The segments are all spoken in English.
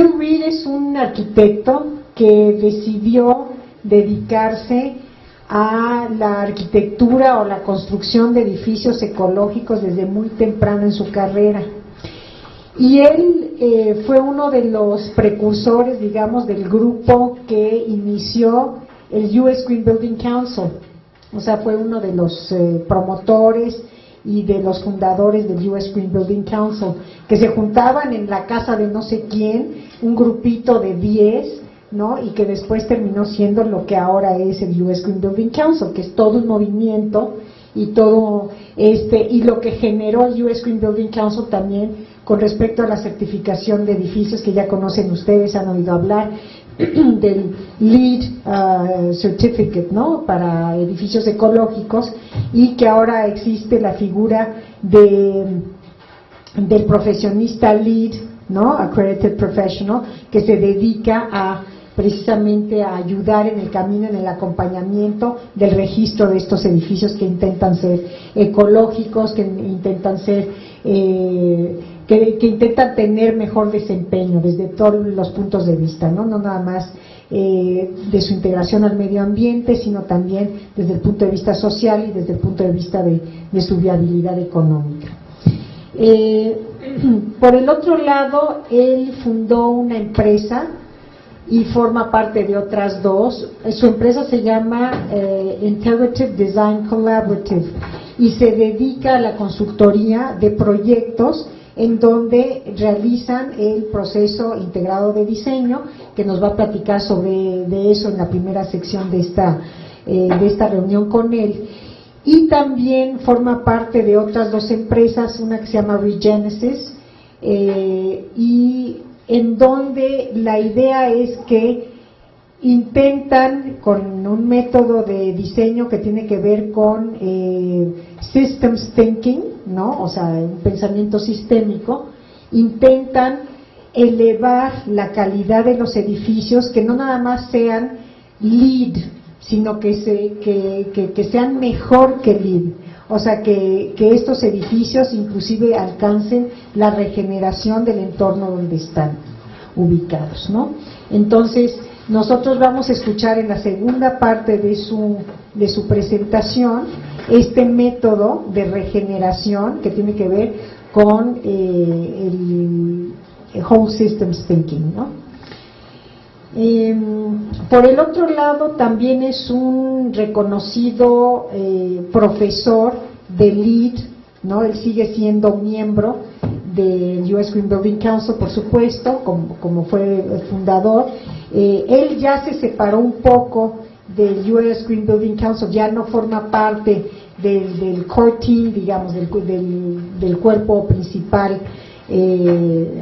Will Reed es un arquitecto que decidió dedicarse a la arquitectura o la construcción de edificios ecológicos desde muy temprano en su carrera. Y él fue uno de los precursores, digamos, del grupo que inició el US Green Building Council. O sea, fue uno de los promotores y de los fundadores del US Green Building Council, que se juntaban en la casa de no sé quién, un grupito de 10, ¿no? Y que después terminó siendo lo que ahora es el US Green Building Council, que es todo un movimiento y todo y lo que generó el US Green Building Council también con respecto a la certificación de edificios que ya conocen ustedes, han oído hablar del LEED Certificate, ¿no? Para edificios ecológicos, y que ahora existe la figura del profesionista LEED, ¿no? Accredited Professional, que se dedica precisamente a ayudar en el camino, en el acompañamiento del registro de estos edificios que intentan ser ecológicos, que intentan ser que intentan tener mejor desempeño desde todos los puntos de vista, no nada más de su integración al medio ambiente, sino también desde el punto de vista social y desde el punto de vista de su viabilidad económica. Por el otro lado, él fundó una empresa y forma parte de otras dos. Su empresa se llama Integrative Design Collaborative y se dedica a la consultoría de proyectos en donde realizan el proceso integrado de diseño, que nos va a platicar de eso en la primera sección de esta reunión con él. Y también forma parte de otras dos empresas, una que se llama Regenesis, y en donde la idea es que intentan, con un método de diseño que tiene que ver con systems thinking, ¿no? O sea, un pensamiento sistémico, intentan elevar la calidad de los edificios, que no nada más sean LEED, sino que sean mejor que LEED. O sea, que estos edificios inclusive alcancen la regeneración del entorno donde están ubicados, ¿no? Entonces, nosotros vamos a escuchar en la segunda parte de su presentación este método de regeneración que tiene que ver con el Whole Systems Thinking, ¿no? Por el otro lado, también es un reconocido profesor de LEED, ¿no? Él sigue siendo miembro del US Green Building Council, por supuesto, como fue el fundador. Él ya se separó un poco del US Green Building Council, ya no forma parte del core team, digamos, del cuerpo principal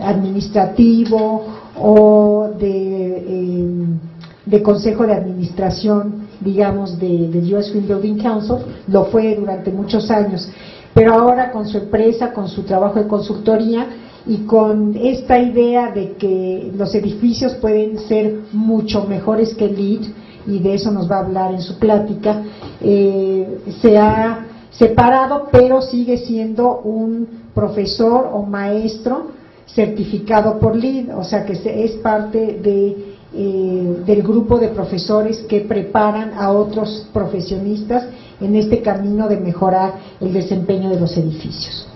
administrativo o de consejo de administración, digamos, del US Green Building Council. Lo fue durante muchos años, pero ahora con su empresa, con su trabajo de consultoría y con esta idea de que los edificios pueden ser mucho mejores que LEED, y de eso nos va a hablar en su plática, se ha separado, pero sigue siendo un profesor o maestro certificado por LEED, o sea que es parte del grupo de profesores que preparan a otros profesionistas en este camino de mejorar el desempeño de los edificios.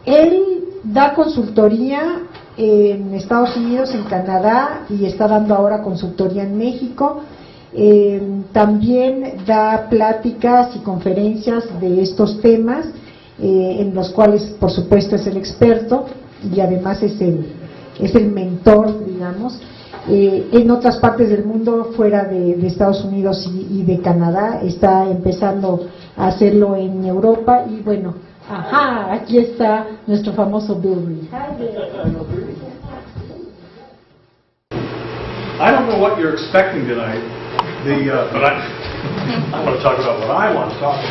Él da consultoría en Estados Unidos, en Canadá, y está dando ahora consultoría en México. También da pláticas y conferencias de estos temas, en los cuales, por supuesto, es el experto y además es el mentor, digamos. En otras partes del mundo, fuera de Estados Unidos y de Canadá, está empezando a hacerlo en Europa. Y bueno, aquí está nuestro famoso Bill Reed. I don't know what you're expecting tonight, but I want to talk about what I want to talk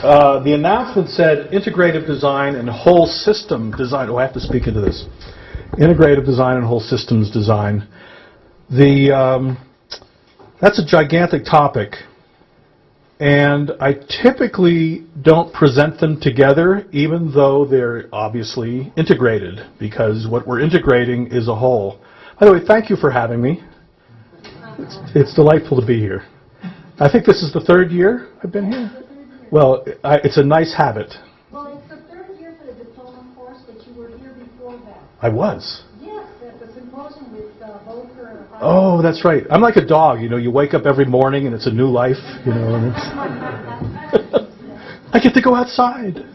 about. The announcement said integrative design and whole system design. Oh, I have to speak into this. Integrative design and whole systems design. That's a gigantic topic. And I typically don't present them together, even though they're obviously integrated, because what we're integrating is a whole. By the way, thank you for having me. It's delightful to be here. I think this is the third year I've been here. Well, it's a nice habit. Well, it's the third year for the diploma course, but you were here before that. I was. Yes, at the symposium with Volker. Oh, that's right. I'm like a dog, you know, you wake up every morning and it's a new life, you know. And I get to go outside.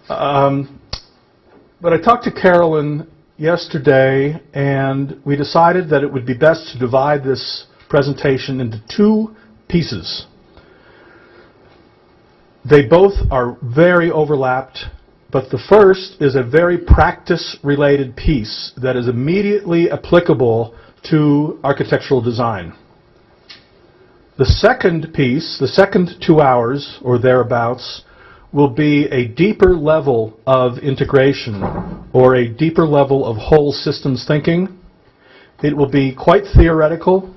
But I talked to Carolyn yesterday, and we decided that it would be best to divide this presentation into two pieces. They both are very overlapped, but the first is a very practice-related piece that is immediately applicable to architectural design. The second piece, the second 2 hours or thereabouts, will be a deeper level of integration or a deeper level of whole systems thinking. It will be quite theoretical.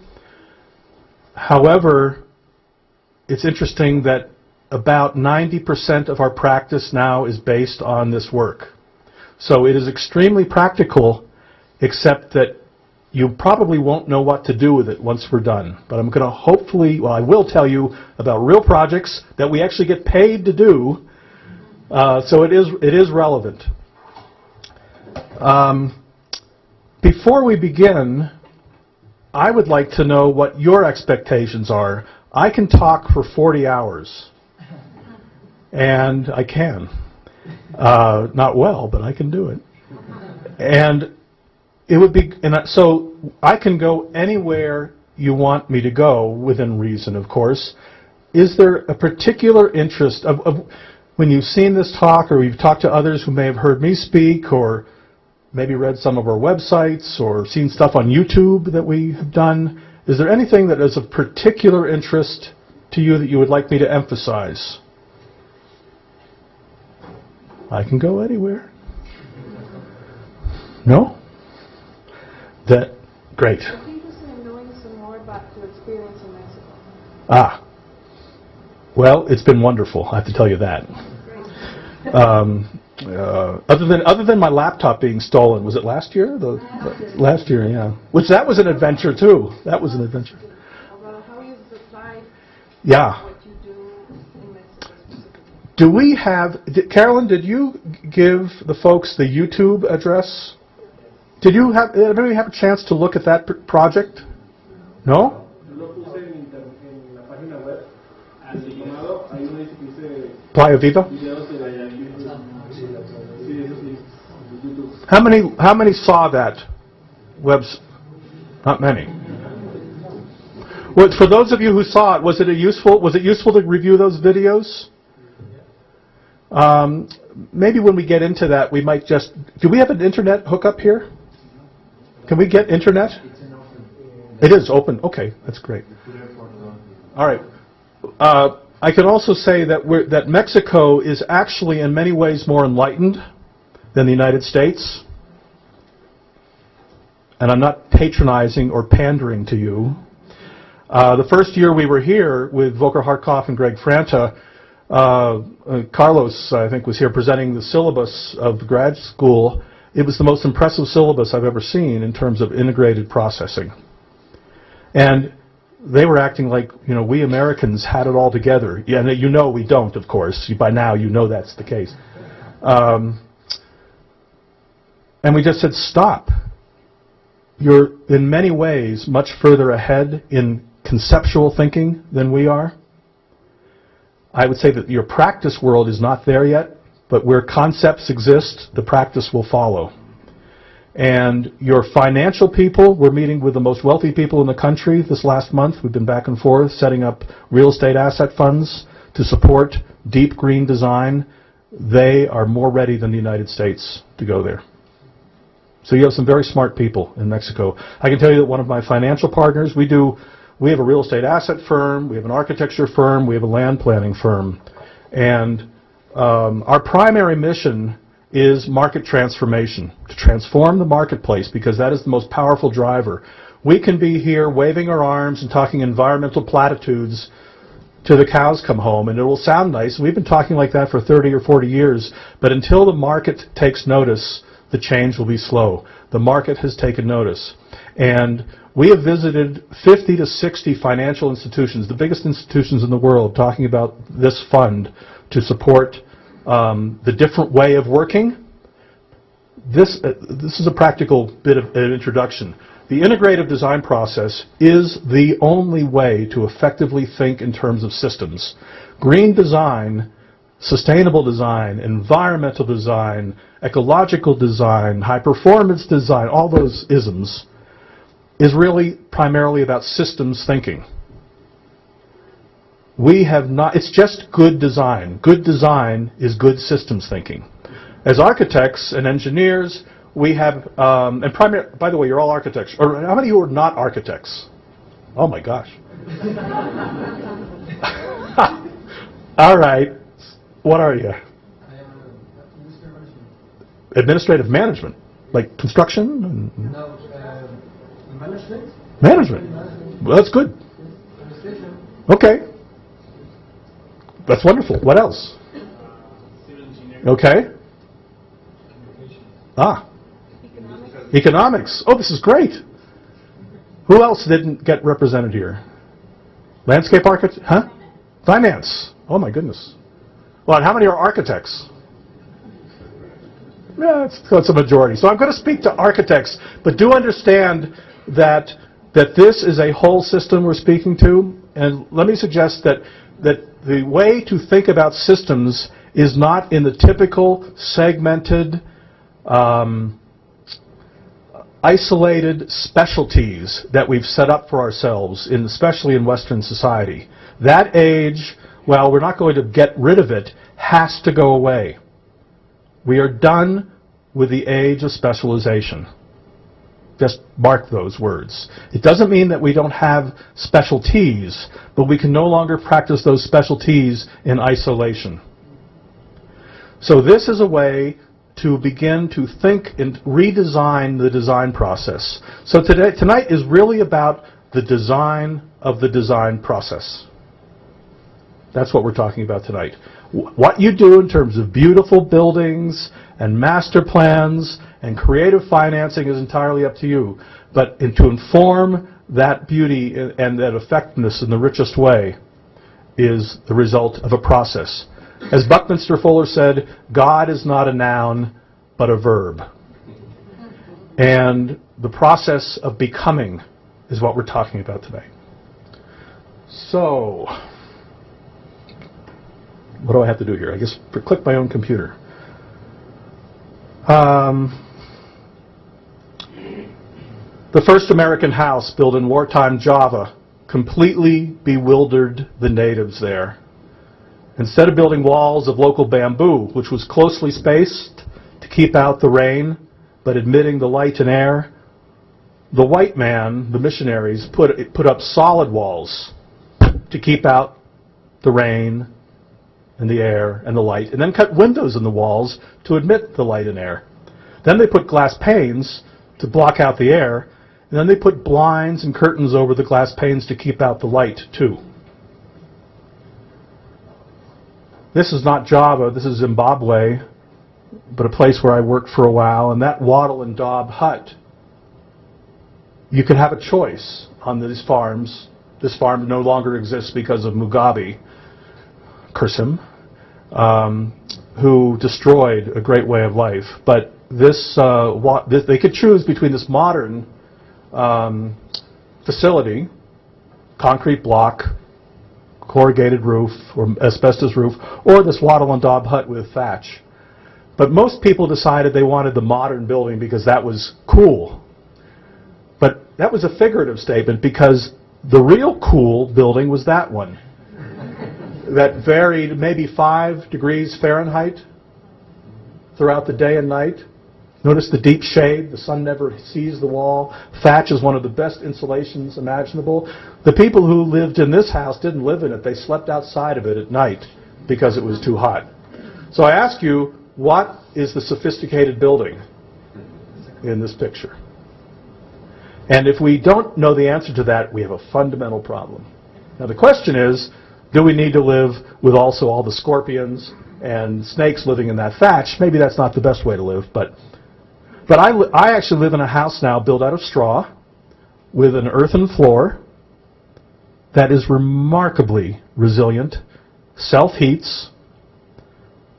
However, it's interesting that about 90% of our practice now is based on this work. So it is extremely practical, except that you probably won't know what to do with it once we're done. But I'm going to hopefully, well, I will tell you about real projects that we actually get paid to do. So it is relevant. Before we begin, I would like to know what your expectations are. I can talk for 40 hours. And I can. Not well, but I can do it. And it would be, so I can go anywhere you want me to go, within reason, of course. Is there a particular interest of when you've seen this talk, or you've talked to others who may have heard me speak, or maybe read some of our websites, or seen stuff on YouTube that we have done, is there anything that is of particular interest to you that you would like me to emphasize? I can go anywhere. No? Great. I'm interested in knowing some more about your experience in Mexico. Ah. Well, it's been wonderful, I have to tell you that. Other than my laptop being stolen, was it last year? Last year, yeah. That was an adventure too. That was an adventure. About how you decide Yeah. what you do in Mexico. Do we have, Carolyn, did you give the folks the YouTube address? Did anybody have a chance to look at that project? No? Playa Viva? How many saw that? Not many. Well, for those of you who saw it, was it useful to review those videos? Maybe when we get into that, we might just... Do we have an internet hookup here? Can we get internet? It is open. Okay, that's great. All right. I can also say that Mexico is actually in many ways more enlightened than the United States. And I'm not patronizing or pandering to you. The first year we were here with Volker Hartkopf and Greg Franta, Carlos, I think, was here presenting the syllabus of the grad school. It was the most impressive syllabus I've ever seen in terms of integrated processing. And they were acting like, you know, we Americans had it all together. Yeah, you know we don't, of course. By now you know that's the case. And we just said, stop. You're in many ways much further ahead in conceptual thinking than we are. I would say that your practice world is not there yet, but where concepts exist, the practice will follow. And your financial people, we're meeting with the most wealthy people in the country this last month. We've been back and forth setting up real estate asset funds to support deep green design. They are more ready than the United States to go there. So you have some very smart people in Mexico. I can tell you that one of my financial partners, we have a real estate asset firm, we have an architecture firm, we have a land planning firm. And our primary mission is market transformation, to transform the marketplace, because that is the most powerful driver. We can be here waving our arms and talking environmental platitudes, till the cows come home, and it will sound nice. We've been talking like that for 30 or 40 years, but until the market takes notice, the change will be slow. The market has taken notice. And we have visited 50 to 60 financial institutions, the biggest institutions in the world, talking about this fund to support the different way of working. This is a practical bit of an introduction. The integrative design process is the only way to effectively think in terms of systems. Green design, sustainable design, environmental design, ecological design, high-performance design, all those isms, is really primarily about systems thinking. We have not, it's just good design. Good design is good systems thinking. As architects and engineers, we have, by the way, you're all architects. Or how many of you are not architects? Oh my gosh. All right. What are you? Administrative management. Like construction? No, management. Management. Well, that's good. Okay. That's wonderful. What else? Okay. Economics. Oh, this is great. Who else didn't get represented here? Landscape architect? Huh? Finance. Oh, my goodness. Well, and how many are architects? Yeah, it's a majority. So I'm going to speak to architects, but do understand that this is a whole system we're speaking to. And let me suggest that the way to think about systems is not in the typical segmented, isolated specialties that we've set up for ourselves, especially in Western society. That age, well, we're not going to get rid of it, has to go away. We are done with the age of specialization. Just mark those words. It doesn't mean that we don't have specialties, but we can no longer practice those specialties in isolation. So this is a way to begin to think and redesign the design process. So tonight is really about the design of the design process. That's what we're talking about tonight. What you do in terms of beautiful buildings and master plans and creative financing is entirely up to you. But to inform that beauty and that effectiveness in the richest way is the result of a process. As Buckminster Fuller said, God is not a noun, but a verb. And the process of becoming is what we're talking about today. So, what do I have to do here? I guess click my own computer. The first American house built in wartime Java completely bewildered the natives there. Instead of building walls of local bamboo, which was closely spaced to keep out the rain, but admitting the light and air, the white man, the missionaries, put up solid walls to keep out the rain and the air and the light, and then cut windows in the walls to admit the light and air. Then they put glass panes to block out the air, and then they put blinds and curtains over the glass panes to keep out the light, too. This is not Java, this is Zimbabwe, but a place where I worked for a while, and that wattle and daub hut, you could have a choice on these farms. This farm no longer exists because of Mugabe, curse him, who destroyed a great way of life. But they could choose between this modern facility, concrete block, corrugated roof or asbestos roof, or this wattle and daub hut with thatch. But most people decided they wanted the modern building because that was cool. But that was a figurative statement, because the real cool building was that one. That varied maybe 5 degrees Fahrenheit throughout the day and night. Notice the deep shade, the sun never sees the wall. Thatch is one of the best insulations imaginable. The people who lived in this house didn't live in it. They slept outside of it at night because it was too hot. So I ask you, what is the sophisticated building in this picture? And if we don't know the answer to that, we have a fundamental problem. Now the question is, Do we need to live with also all the scorpions and snakes living in that thatch? Maybe that's not the best way to live, but I actually live in a house now built out of straw with an earthen floor that is remarkably resilient, self-heats.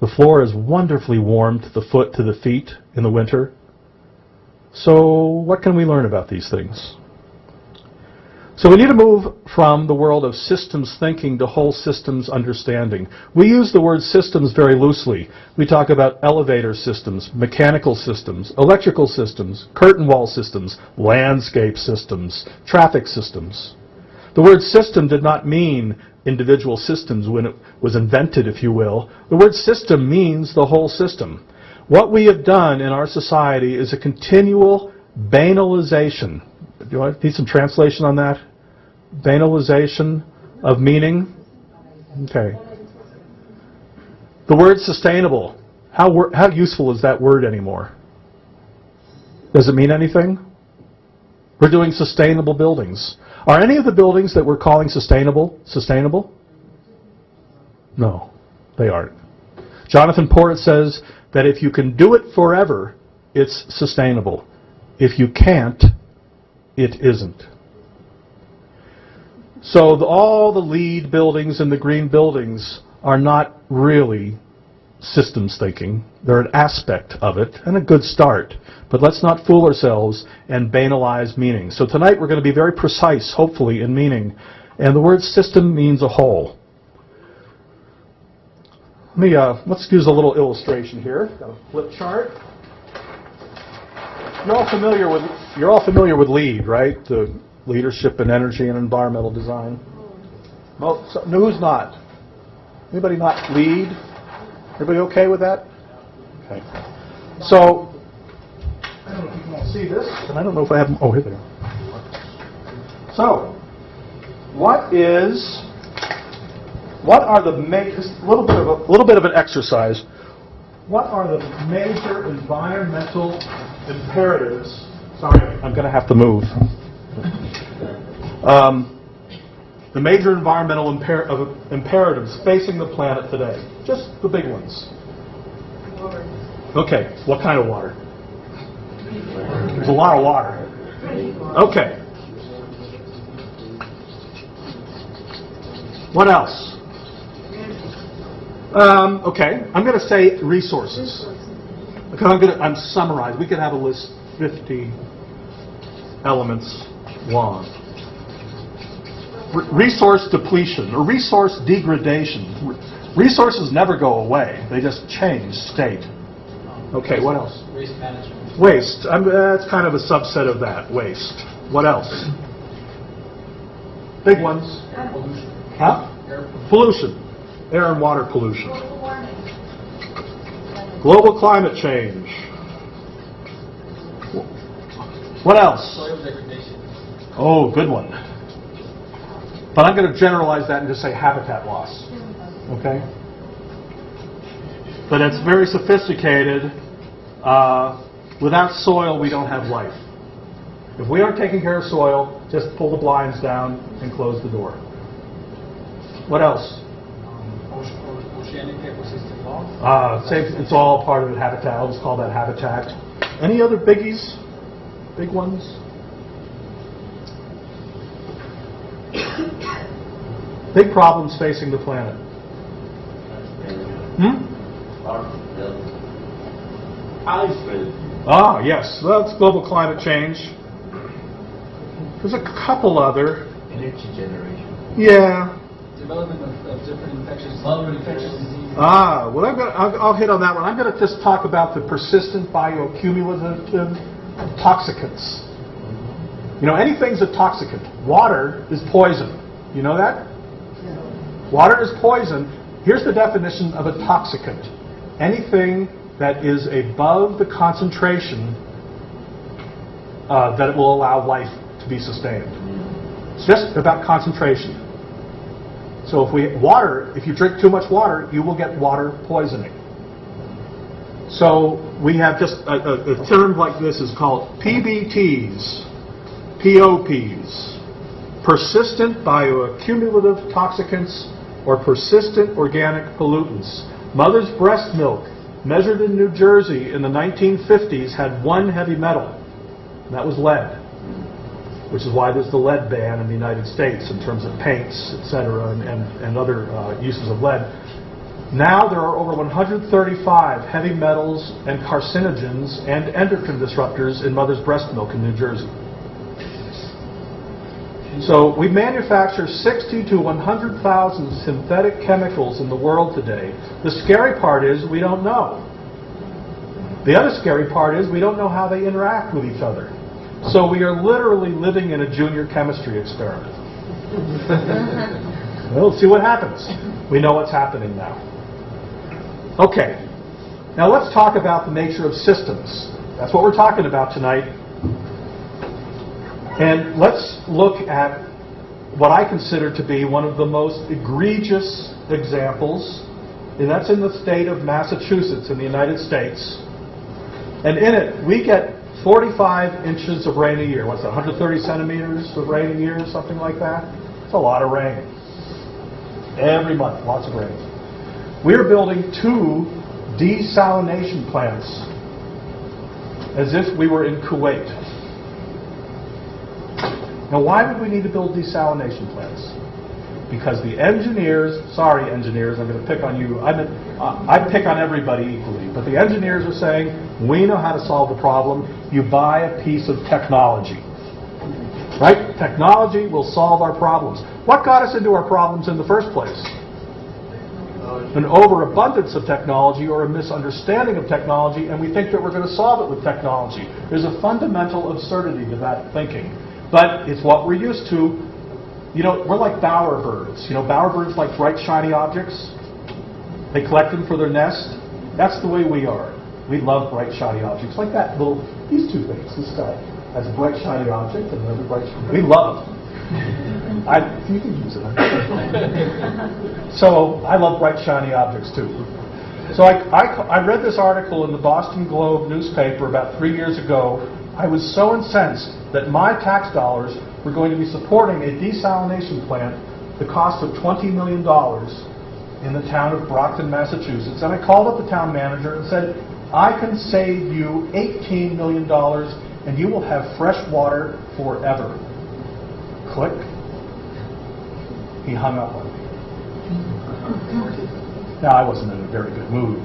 The floor is wonderfully warm to the foot, to the feet in the winter. So what can we learn about these things? So we need to move from the world of systems thinking to whole systems understanding. We use the word systems very loosely. We talk about elevator systems, mechanical systems, electrical systems, curtain wall systems, landscape systems, traffic systems. The word system did not mean individual systems when it was invented, if you will. The word system means the whole system. What we have done in our society is a continual banalization. Do I need some translation on that? Banalization of meaning? Okay. The word sustainable. How useful is that word anymore? Does it mean anything? We're doing sustainable buildings. Are any of the buildings that we're calling sustainable? No, they aren't. Jonathan Porritt says that if you can do it forever, it's sustainable. If you can't, it isn't. So all the LEED buildings and the green buildings are not really systems thinking. They're an aspect of it and a good start. But let's not fool ourselves and banalize meaning. So tonight we're going to be very precise, hopefully, in meaning. And the word system means a whole. Let's use a little illustration here. Got a flip chart. You're all familiar with LEED, right? The Leadership in Energy and Environmental Design. Well, so, no, who's not? Anybody not LEED? Everybody okay with that? Okay. So, I don't know if you can all see this, and I don't know if I have them. Oh, here they are. So, what are the a little bit of an exercise? What are the major environmental imperatives? Sorry, I'm going to have to move. The major environmental imperatives facing the planet today. Just the big ones. Water. Okay, what kind of water? There's a lot of water. Okay. What else? Okay, I'm going to say resources. Because I'm summarizing. We could have a list 50 elements long. Resource depletion or resource degradation. Resources never go away. They just change state. Okay, what else? Waste management. Waste. That's kind of a subset of that. Waste. What else? Big ones. Air pollution. Huh? Pollution. Air and water pollution. Global climate change. What else? Soil degradation. Oh, good one. But I'm going to generalize that and just say habitat loss. Okay? But it's very sophisticated. Without soil, we don't have life. If we aren't taking care of soil, just pull the blinds down and close the door. What else? Oceanic ecosystem loss. It's all part of the habitat. I'll just call that habitat. Any other biggies? Big ones? Big problems facing the planet. Ah, yes. That's global climate change. There's a couple other. Energy generation. Yeah. Development of different infectious diseases. Ah, well, I'll hit on that one. I'm going to just talk about the persistent bioaccumulative toxicants. You know, anything's a toxicant. Water is poison. You know that? Water is poison. Here's the definition of a toxicant. Anything that is above the concentration that it will allow life to be sustained. It's just about concentration. So if you drink too much water, you will get water poisoning. So we have just a term like this is called PBTs, POPs, persistent bioaccumulative toxicants or persistent organic pollutants. Mother's breast milk, measured in New Jersey in the 1950s, had one heavy metal, and that was lead, which is why there's the lead ban in the United States in terms of paints, etc., and other uses of lead. Now there are over 135 heavy metals and carcinogens and endocrine disruptors in mother's breast milk in New Jersey. So we manufacture 60 to 100,000 synthetic chemicals in the world today. The scary part is we don't know. The other scary part is we don't know how they interact with each other. So we are literally living in a junior chemistry experiment. We'll see what happens. We know what's happening now. Okay, now let's talk about the nature of systems. That's what we're talking about tonight. And let's look at what I consider to be one of the most egregious examples, and that's in the state of Massachusetts in the United States. And in it, we get 45 inches of rain a year. What's that, 130 centimeters of rain a year, something like that? It's a lot of rain. Every month, lots of rain. We're building 2 desalination plants as if we were in Kuwait. Now, why would we need to build desalination plants? Because the engineers, sorry engineers, I'm going to pick on you. I pick on everybody equally, but the engineers are saying, we know how to solve the problem. You buy a piece of technology. Right? Technology will solve our problems. What got us into our problems in the first place? An overabundance of technology or a misunderstanding of technology, and we think that we're going to solve it with technology. There's a fundamental absurdity to that thinking. But it's what we're used to. You know, we're like bowerbirds. You know, bowerbirds like bright, shiny objects. They collect them for their nest. That's the way we are. We love bright, shiny objects. Like that little, these 2 things. This guy has a bright, shiny object and another bright, shiny. We love them. You can use it. So I love bright, shiny objects too. So I read this article in the Boston Globe newspaper about 3 years ago. I was so incensed that my tax dollars were going to be supporting a desalination plant, the cost of $20 million in the town of Brockton, Massachusetts. And I called up the town manager and said, I can save you $18 million and you will have fresh water forever. Click. He hung up on me. Now, I wasn't in a very good mood,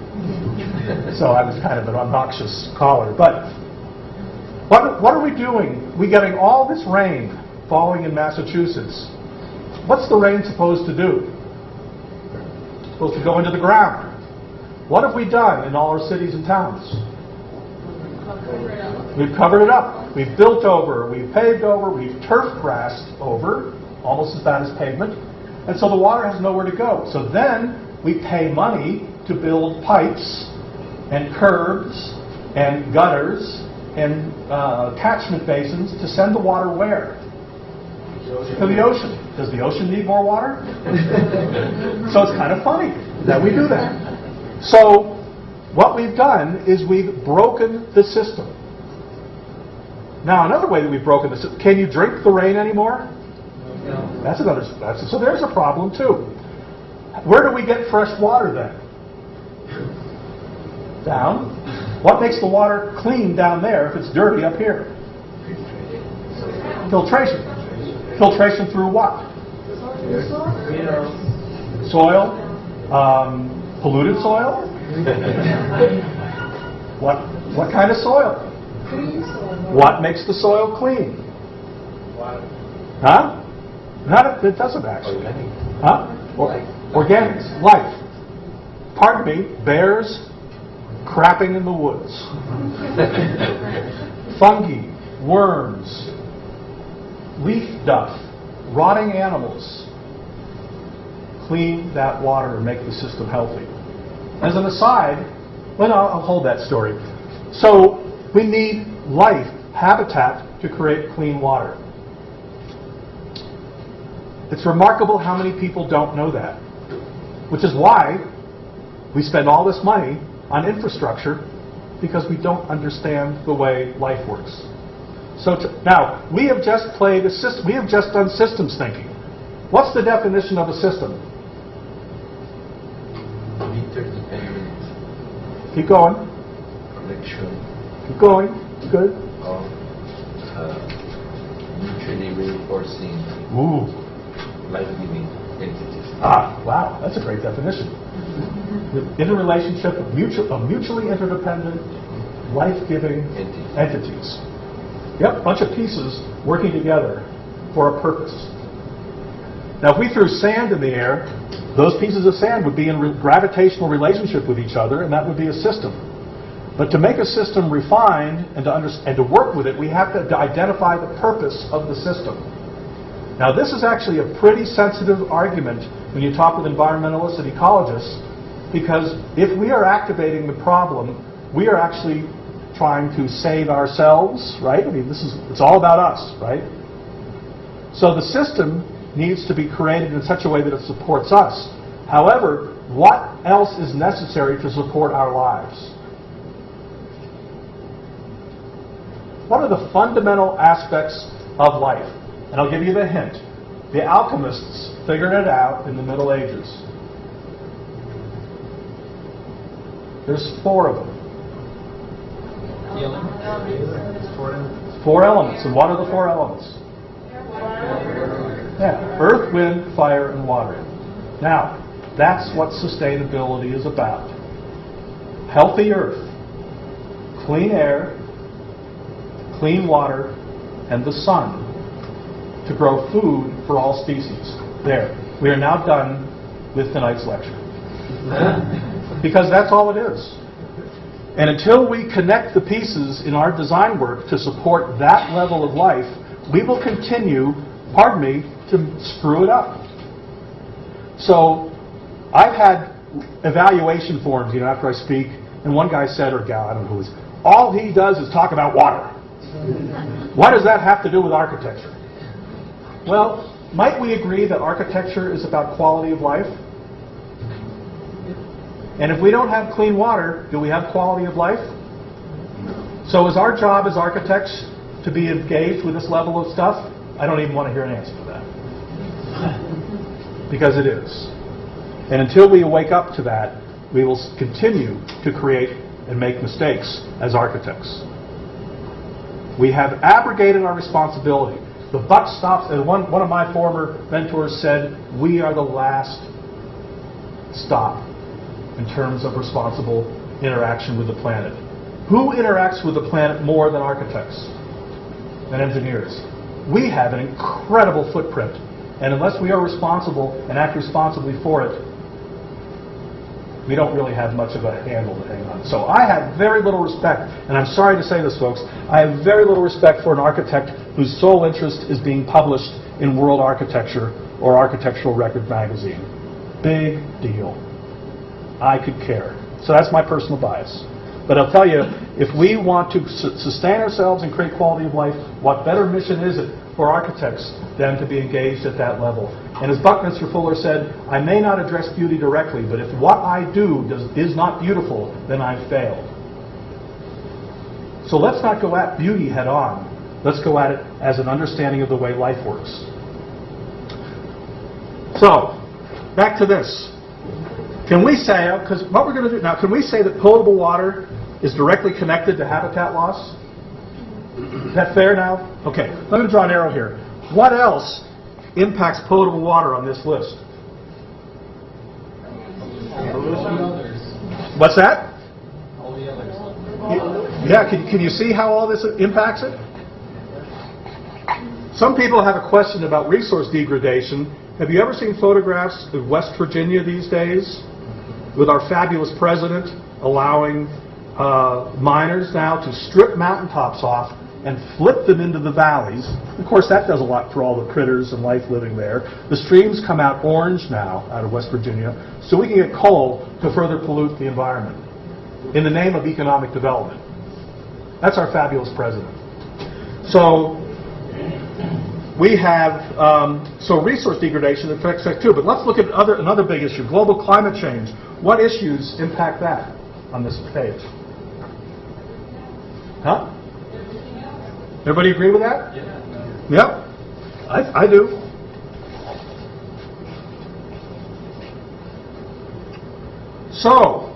so I was kind of an obnoxious caller. But what are we doing? We're getting all this rain falling in Massachusetts. What's the rain supposed to do? It's supposed to go into the ground. What have we done in all our cities and towns? We've covered it up. We've built over, we've paved over, we've turf grassed over, almost as bad as pavement. And so the water has nowhere to go. So then we pay money to build pipes and curbs and gutters and catchment basins to send the water where? To the ocean. Does the ocean need more water? So it's kind of funny that we do that. So what we've done is we've broken the system. Now, another way that we've broken the system, can you drink the rain anymore? No. So there's a problem too. Where do we get fresh water then? Down. What makes the water clean down there if it's dirty up here? Filtration. Filtration through what? Soil. Polluted soil? What kind of soil? Clean soil. What makes the soil clean? Water. Huh? It doesn't actually. Huh? Organics. Life. Pardon me, bears crapping in the woods. Fungi, worms, leaf duff, rotting animals. Clean that water and make the system healthy. As an aside, well, I'll hold that story. So we need life, habitat, to create clean water. It's remarkable how many people don't know that, which is why we spend all this money on infrastructure, because we don't understand the way life works. So now, we have just played a system. We have just done systems thinking. What's the definition of a system? Keep going. Connection Keep going. Good. of mutually reinforcing Ooh. life-giving entities. Wow, that's a great definition. The interrelationship of mutually interdependent, life-giving entities. Yep, bunch of pieces working together for a purpose. Now, if we threw sand in the air, those pieces of sand would be in gravitational relationship with each other, and that would be a system. But to make a system refined and to work with it, we have to identify the purpose of the system. Now, this is actually a pretty sensitive argument when you talk with environmentalists and ecologists, because if we are activating the problem, we are actually trying to save ourselves, right? I mean, it's all about us, right? So the system needs to be created in such a way that it supports us. However, what else is necessary to support our lives? What are the fundamental aspects of life? And I'll give you the hint. The alchemists figured it out in the Middle Ages. There's 4 of them. Four elements. And what are the 4 elements? Yeah, earth, wind, fire, and water. Now, that's what sustainability is about. Healthy earth, clean air, clean water, and the sun to grow food for all species. There. We are now done with tonight's lecture. Because that's all it is. And until we connect the pieces in our design work to support that level of life, we will continue, pardon me, to screw it up. So I've had evaluation forums, after I speak, and one guy said, or gal, I don't know who it was, all he does is talk about water. What does that have to do with architecture? Well, might we agree that architecture is about quality of life? And if we don't have clean water, do we have quality of life? So is our job as architects to be engaged with this level of stuff? I don't even want to hear an answer to that. Because it is. And until we wake up to that, we will continue to create and make mistakes as architects. We have abrogated our responsibility. The buck stops, and one of my former mentors said, we are the last stop in terms of responsible interaction with the planet. Who interacts with the planet more than architects and engineers? We have an incredible footprint, and unless we are responsible and act responsibly for it, we don't really have much of a handle to hang on. So I have very little respect, and I'm sorry to say this, folks, I have very little respect for an architect whose sole interest is being published in World Architecture or Architectural Record magazine. Big deal. I could care. So that's my personal bias. But I'll tell you, if we want to sustain ourselves and create quality of life, what better mission is it for architects than to be engaged at that level? And as Buckminster Fuller said, I may not address beauty directly, but if what I do is not beautiful, then I've failed. So let's not go at beauty head on. Let's go at it as an understanding of the way life works. So, back to this. Can we say, because what we're going to do now, can we say that potable water is directly connected to habitat loss? Is that fair now? Okay, I'm going to draw an arrow here. What else impacts potable water on this list? What's that? All the others. Yeah, can you see how all this impacts it? Some people have a question about resource degradation. Have you ever seen photographs of West Virginia these days with our fabulous president allowing miners now to strip mountaintops off and flip them into the valleys? Of course, that does a lot for all the critters and life living there. The streams come out orange now out of West Virginia, so we can get coal to further pollute the environment in the name of economic development. That's our fabulous president. So we have, so resource degradation affects that too. But let's look at another big issue, global climate change. What issues impact that on this page? Huh? Everybody agree with that? Yeah. Yep. I do. So,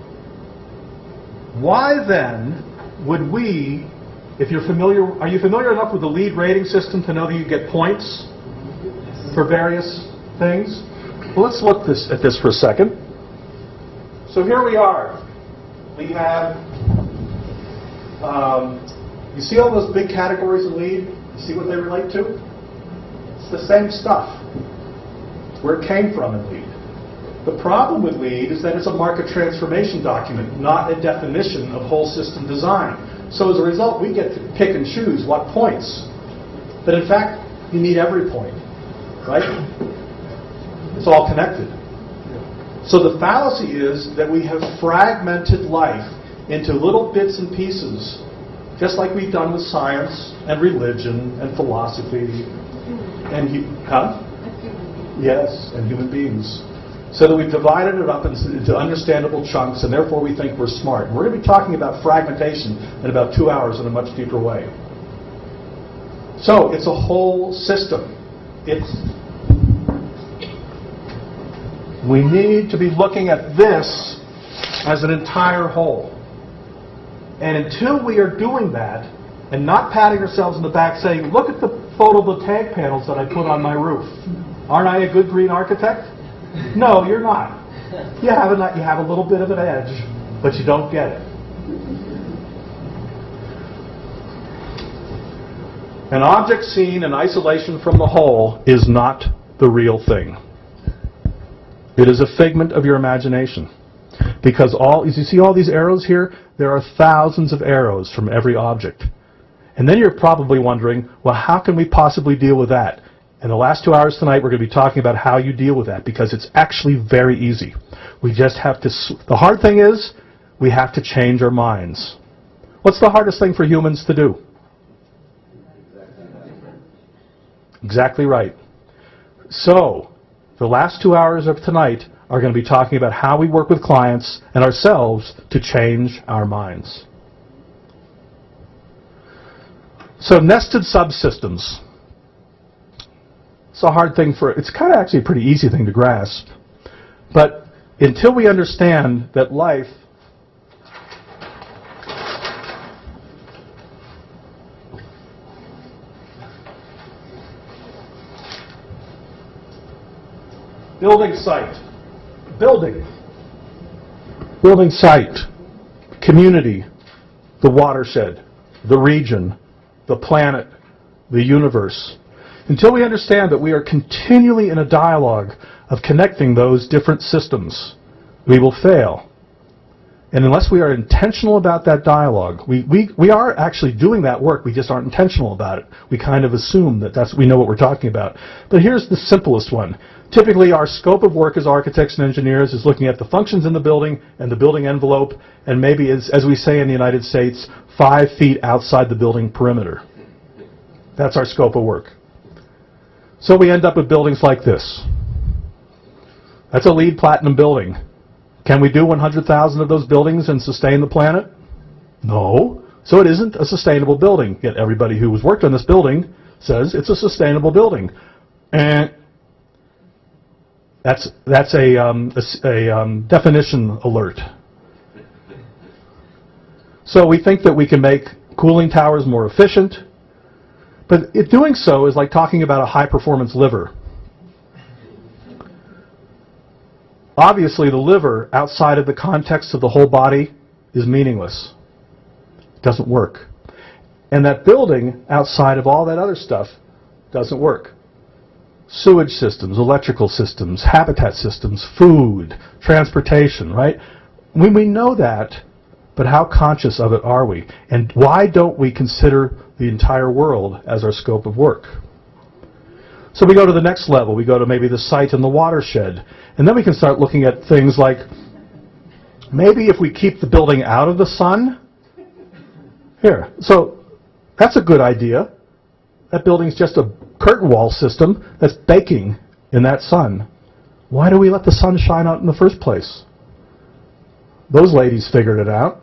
Why then would we, if you're familiar, are you familiar enough with the LEED rating system to know that you get points for various things? Well, let's look at this for a second. So here we are. We have, you see all those big categories of LEED? You see what they relate to? It's the same stuff. Where it came from in LEED. The problem with LEED is that it's a market transformation document, not a definition of whole system design. So as a result, we get to pick and choose what points. But in fact, you need every point, right? It's all connected. So the fallacy is that we have fragmented life into little bits and pieces, just like we've done with science and religion and philosophy and yes, and human beings. So that we've divided it up into understandable chunks, and therefore we think we're smart. We're going to be talking about fragmentation in about 2 hours in a much deeper way. So it's a whole system. We need to be looking at this as an entire whole. And until we are doing that, and not patting ourselves on the back saying, look at the photovoltaic panels that I put on my roof. Aren't I a good green architect? No, you're not. You have a little bit of an edge, but you don't get it. An object seen in isolation from the whole is not the real thing. It is a figment of your imagination. Because as you see all these arrows here, there are thousands of arrows from every object. And then you're probably wondering, well, how can we possibly deal with that? In the last 2 hours tonight, we're going to be talking about how you deal with that, because it's actually very easy. We just have to, the hard thing is, we have to change our minds. What's the hardest thing for humans to do? Exactly right. So, the last 2 hours of tonight are going to be talking about how we work with clients and ourselves to change our minds. So, nested subsystems. It's a hard thing it's kind of actually a pretty easy thing to grasp. But until we understand that life building site, community, the watershed, the region, the planet, the universe. Until we understand that we are continually in a dialogue of connecting those different systems, we will fail. And unless we are intentional about that dialogue, we are actually doing that work, we just aren't intentional about it. We kind of assume that we know what we're talking about. But here's the simplest one. Typically, our scope of work as architects and engineers is looking at the functions in the building and the building envelope, and maybe, as we say in the United States, 5 feet outside the building perimeter. That's our scope of work. So we end up with buildings like this. That's a LEED Platinum building. Can we do 100,000 of those buildings and sustain the planet? No. So it isn't a sustainable building. Yet everybody who has worked on this building says it's a sustainable building. And that's a definition alert. So we think that we can make cooling towers more efficient. But doing so is like talking about a high-performance liver. Obviously, the liver, outside of the context of the whole body, is meaningless. It doesn't work. And that building, outside of all that other stuff, doesn't work. Sewage systems, electrical systems, habitat systems, food, transportation, right? We know that, but how conscious of it are we? And why don't we consider the entire world as our scope of work? So we go to the next level. We go to maybe the site and the watershed. And then we can start looking at things like, maybe if we keep the building out of the sun. Here. So that's a good idea. That building's just a curtain wall system that's baking in that sun. Why do we let the sun shine out in the first place? Those ladies figured it out.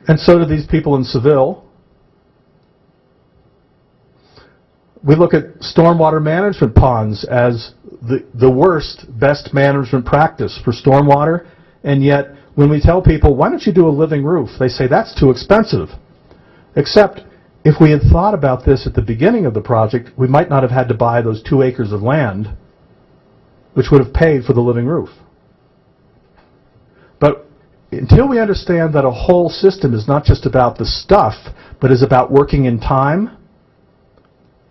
And so did these people in Seville. We look at stormwater management ponds as the worst, best management practice for stormwater, and yet when we tell people, why don't you do a living roof? They say, that's too expensive. Except, if we had thought about this at the beginning of the project, we might not have had to buy those 2 acres of land, which would have paid for the living roof. But until we understand that a whole system is not just about the stuff, but is about working in time,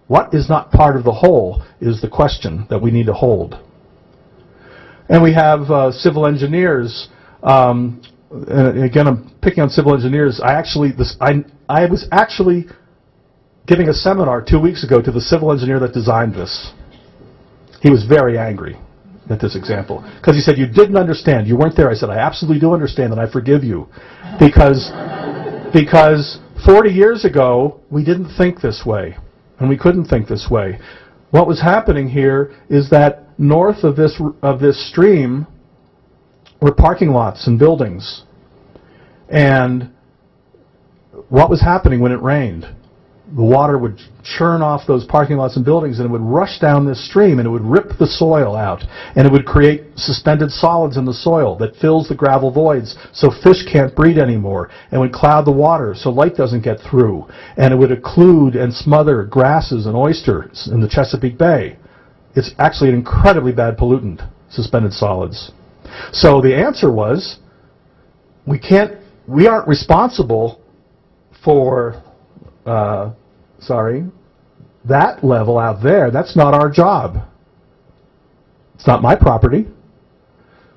what is not part of the whole is the question that we need to hold. And we have civil engineers. And again, I'm picking on civil engineers. I was actually giving a seminar 2 weeks ago to the civil engineer that designed this. He was very angry at this example because he said, you didn't understand. You weren't there. I said, I absolutely do understand, and I forgive you. Because 40 years ago, we didn't think this way, and we couldn't think this way. What was happening here is that north of this stream were parking lots and buildings. And what was happening when it rained? The water would churn off those parking lots and buildings, and it would rush down this stream, and it would rip the soil out, and it would create suspended solids in the soil that fills the gravel voids so fish can't breed anymore, and would cloud the water so light doesn't get through, and it would occlude and smother grasses and oysters in the Chesapeake Bay. It's actually an incredibly bad pollutant, suspended solids. So the answer was, we aren't responsible for that level out there. That's not our job. It's not my property.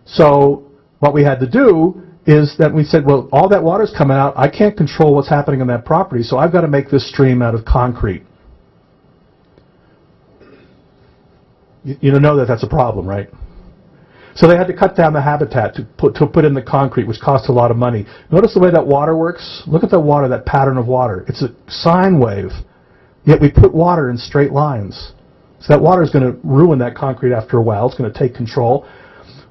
So what we had to do is that we said, well, all that water's coming out. I can't control what's happening on that property, so I've got to make this stream out of concrete. You know that that's a problem, right? So they had to cut down the habitat to put in the concrete, which cost a lot of money. Notice the way that water works? Look at the water, that pattern of water. It's a sine wave, yet we put water in straight lines. So that water is going to ruin that concrete after a while. It's going to take control.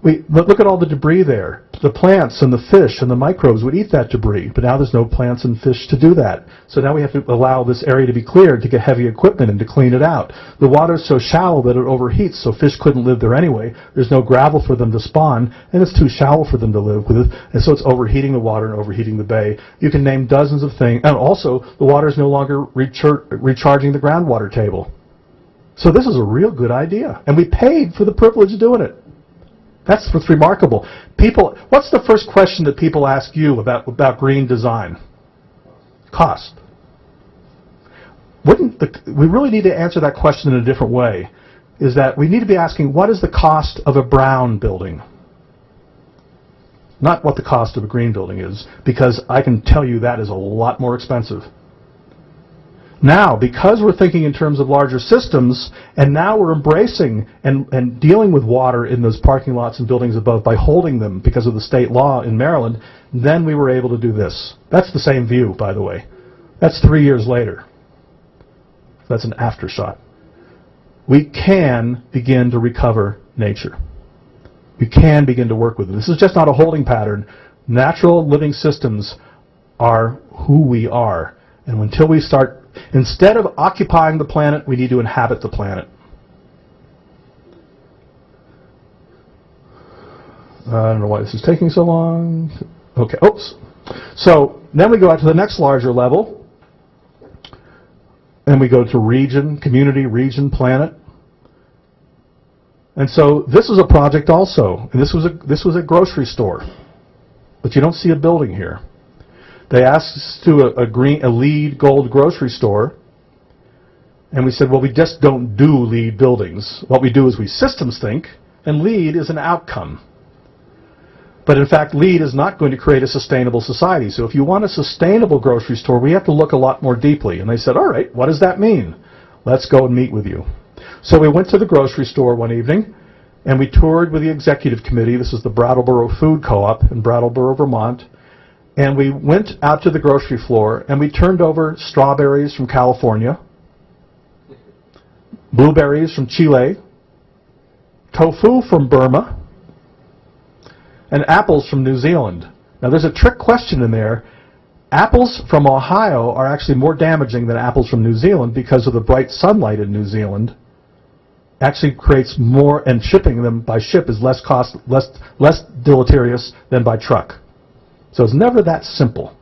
Look at all the debris there. The plants and the fish and the microbes would eat that debris, but now there's no plants and fish to do that. So now we have to allow this area to be cleared to get heavy equipment and to clean it out. The water's so shallow that it overheats, so fish couldn't live there anyway. There's no gravel for them to spawn, and it's too shallow for them to live with, and so it's overheating the water and overheating the bay. You can name dozens of things, and also the water is no longer recharging the groundwater table. So this is a real good idea, and we paid for the privilege of doing it. That's what's remarkable. People, what's the first question that people ask you about green design? Cost. We really need to answer that question in a different way. Is that we need to be asking, what is the cost of a brown building? Not what the cost of a green building is, because I can tell you that is a lot more expensive. Now, because we're thinking in terms of larger systems, and now we're embracing and dealing with water in those parking lots and buildings above by holding them because of the state law in Maryland, then we were able to do this. That's the same view, by the way. That's 3 years later. That's an aftershot. We can begin to recover nature. We can begin to work with it. This is just not a holding pattern. Natural living systems are who we are. And until we start, instead of occupying the planet, we need to inhabit the planet. I don't know why this is taking so long. Okay, oops. So then we go out to the next larger level. And we go to region, community, region, planet. And so this is a project also. And this was a grocery store. But you don't see a building here. They asked us to do a LEED gold grocery store, and we said, well, we just don't do LEED buildings. What we do is we systems think, and LEED is an outcome. But in fact, LEED is not going to create a sustainable society. So if you want a sustainable grocery store, we have to look a lot more deeply. And they said, all right, what does that mean? Let's go and meet with you. So we went to the grocery store one evening, and we toured with the executive committee. This is the Brattleboro Food Co-op in Brattleboro, Vermont. And we went out to the grocery floor, and we turned over strawberries from California, blueberries from Chile, tofu from Burma, and apples from New Zealand. Now, there's a trick question in there. Apples from Ohio are actually more damaging than apples from New Zealand because of the bright sunlight in New Zealand. Actually creates more, and shipping them by ship is less deleterious than by truck. So it's never that simple.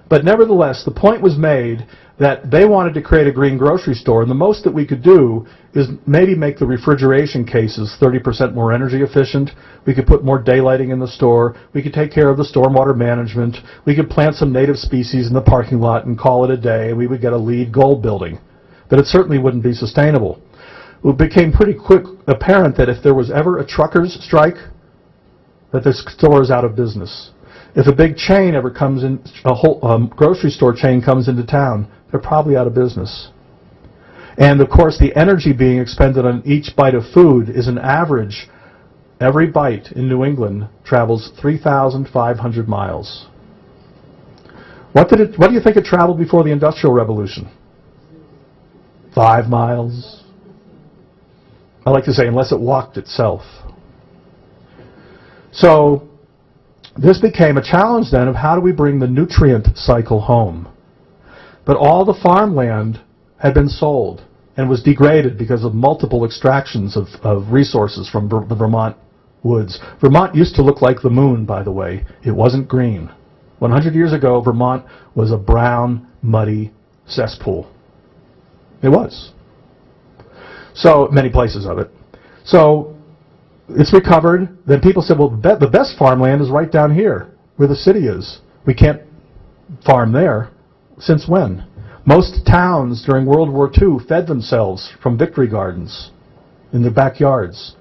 But nevertheless, the point was made that they wanted to create a green grocery store, and the most that we could do is maybe make the refrigeration cases 30% more energy efficient. We could put more daylighting in the store. We could take care of the stormwater management. We could plant some native species in the parking lot and call it a day, and we would get a LEED Gold building. But it certainly wouldn't be sustainable. It became pretty quick apparent that if there was ever a truckers' strike, that the store is out of business. If a big chain ever comes in, a whole grocery store chain comes into town, they're probably out of business. And of course, the energy being expended on each bite of food is an average. Every bite in New England travels 3,500 miles. What do you think it traveled before the Industrial Revolution? 5 miles. I like to say, unless it walked itself. So this became a challenge then of how do we bring the nutrient cycle home. But all the farmland had been sold and was degraded because of multiple extractions of resources from the Vermont woods. Vermont used to look like the moon, by the way. It wasn't green. 100 years ago, Vermont was a brown, muddy cesspool. It was. So, many places of it. So, it's recovered. Then people said, well, the best farmland is right down here, where the city is. We can't farm there. Since when? Most towns during World War II fed themselves from victory gardens in their backyards.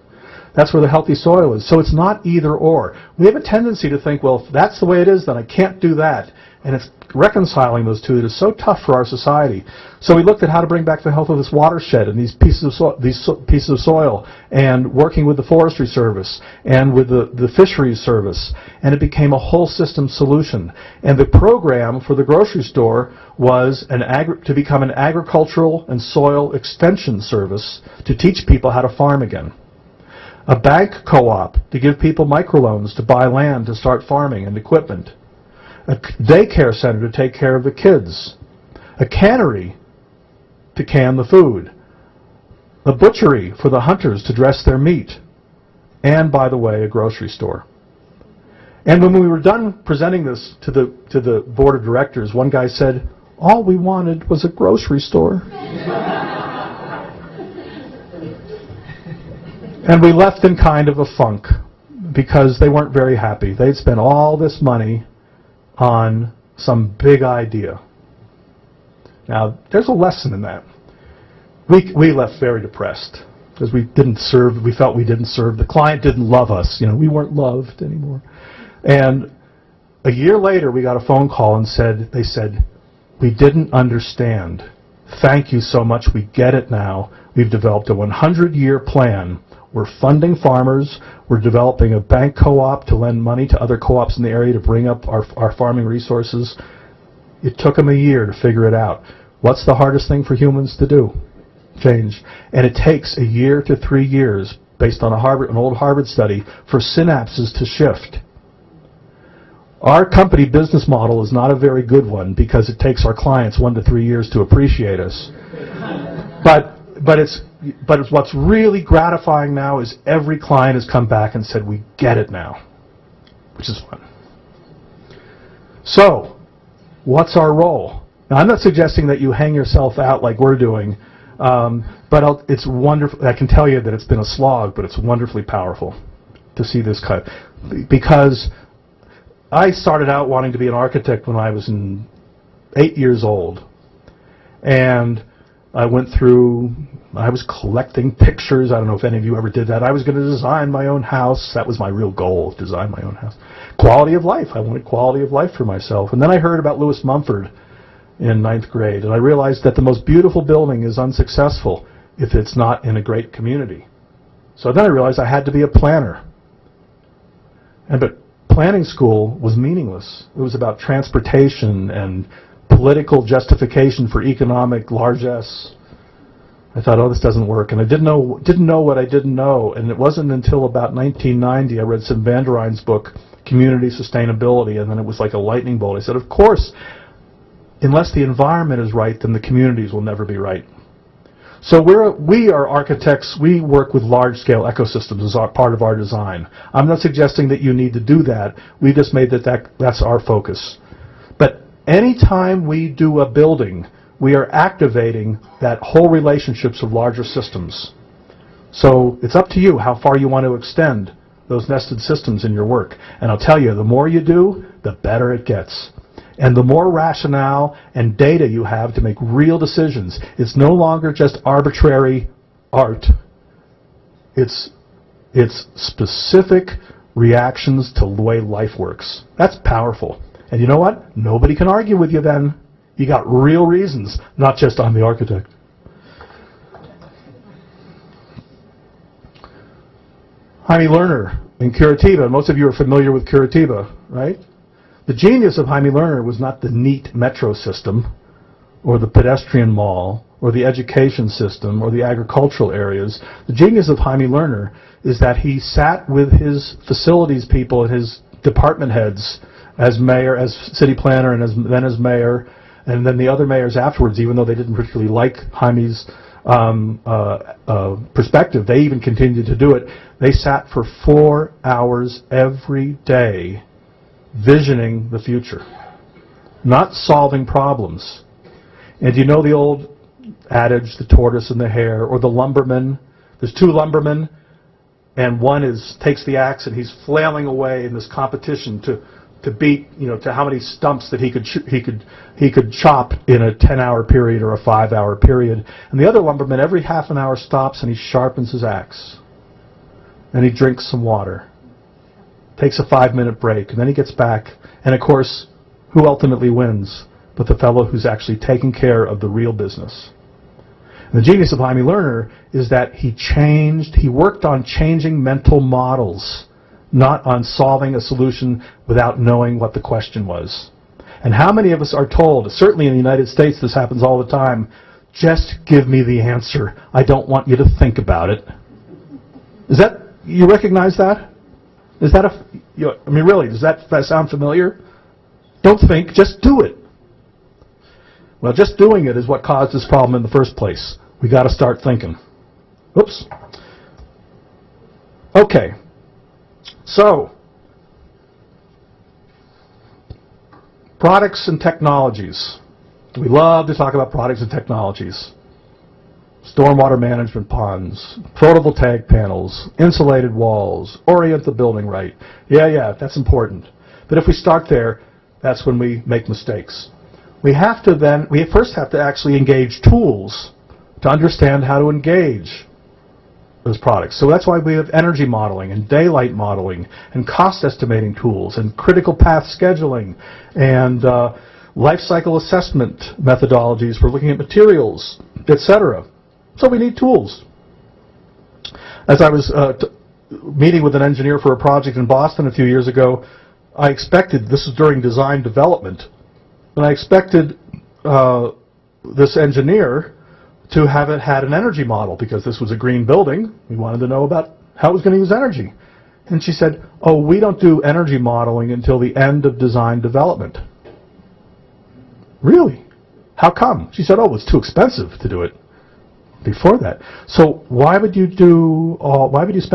That's where the healthy soil is. So it's not either or. We have a tendency to think, well, if that's the way it is, then I can't do that. And it's reconciling those two that is so tough for our society. So we looked at how to bring back the health of this watershed and these pieces of soil, and working with the Forestry Service and with the Fisheries Service, and it became a whole system solution. And the program for the grocery store was to become an agricultural and soil extension service to teach people how to farm again. A bank co-op to give people microloans to buy land to start farming and equipment. A daycare center to take care of the kids. A cannery to can the food. A butchery for the hunters to dress their meat. And, by the way, a grocery store. And when we were done presenting this to the board of directors, one guy said, all we wanted was a grocery store. And we left in kind of a funk because they weren't very happy. They'd spent all this money on some big idea. Now, there's a lesson in that. We left very depressed because we felt we didn't serve. The client didn't love us. We weren't loved anymore. And a year later, we got a phone call and they said, we didn't understand. Thank you so much. We get it now. We've developed a 100-year plan. We're funding farmers. We're developing a bank co-op to lend money to other co-ops in the area to bring up our farming resources. It took them a year to figure it out. What's the hardest thing for humans to do? Change. And it takes a year to 3 years, based on an old Harvard study, for synapses to shift. Our company business model is not a very good one because it takes our clients 1 to 3 years to appreciate us. But what's really gratifying now is every client has come back and said, we get it now, which is fun. So, what's our role? Now, I'm not suggesting that you hang yourself out like we're doing, but it's wonderful. I can tell you that it's been a slog, but it's wonderfully powerful to see this cut. Because I started out wanting to be an architect when I was 8 years old. And I was collecting pictures. I don't know if any of you ever did that. I was going to design my own house. That was my real goal, design my own house. Quality of life. I wanted quality of life for myself. And then I heard about Lewis Mumford in 9th grade, and I realized that the most beautiful building is unsuccessful if it's not in a great community. So then I realized I had to be a planner. But planning school was meaningless. It was about transportation and political justification for economic largesse. I thought, oh, this doesn't work. And I didn't know what I didn't know. And it wasn't until about 1990 I read Sim van der Rijn's book, Community Sustainability, and then it was like a lightning bolt. I said, of course, unless the environment is right, then the communities will never be right. So we are architects. We work with large-scale ecosystems as part of our design. I'm not suggesting that you need to do that. We just made that's our focus. But anytime we do a building, we are activating that whole relationships of larger systems. So it's up to you how far you want to extend those nested systems in your work. And I'll tell you, the more you do, the better it gets. And the more rationale and data you have to make real decisions. It's no longer just arbitrary art. It's specific reactions to the way life works. That's powerful. And you know what? Nobody can argue with you then. You got real reasons, not just I'm the architect. Jaime Lerner in Curitiba. Most of you are familiar with Curitiba, right? The genius of Jaime Lerner was not the neat metro system or the pedestrian mall or the education system or the agricultural areas. The genius of Jaime Lerner is that he sat with his facilities people and his department heads as mayor, as city planner, and then as mayor, and then the other mayors afterwards, even though they didn't particularly like Jaime's perspective, they even continued to do it. They sat for 4 hours every day visioning the future, not solving problems. And you know the old adage, the tortoise and the hare, or the lumberman? There's two lumbermen, and one takes the axe and he's flailing away in this competition to beat, to how many stumps that he could chop in a 10-hour period or a 5-hour period. And the other lumberman every half an hour stops and he sharpens his axe, and he drinks some water. Takes a 5-minute break, and then he gets back. And of course, who ultimately wins? But the fellow who's actually taking care of the real business. And the genius of Jaime Lerner is that he worked on changing mental models, not on solving a solution without knowing what the question was. And how many of us are told, certainly in the United States this happens all the time, just give me the answer. I don't want you to think about it. You recognize that? Is that really, does that sound familiar? Don't think, just do it. Well, just doing it is what caused this problem in the first place. We got to start thinking. Oops. Okay. So, products and technologies. We love to talk about products and technologies. Stormwater management ponds, photovoltaic panels, insulated walls, orient the building right. Yeah, that's important. But if we start there, that's when we make mistakes. We first have to actually engage tools to understand how to engage those products. So that's why we have energy modeling and daylight modeling and cost estimating tools and critical path scheduling and life cycle assessment methodologies for looking at materials, etc. So we need tools. As I was meeting with an engineer for a project in Boston a few years ago, I expected, this was during design development, and I expected this engineer to have had an energy model because this was a green building. We wanted to know about how it was going to use energy. And she said, oh, we don't do energy modeling until the end of design development. Really? How come? She said, oh, it's too expensive to do it before that. So why would you spend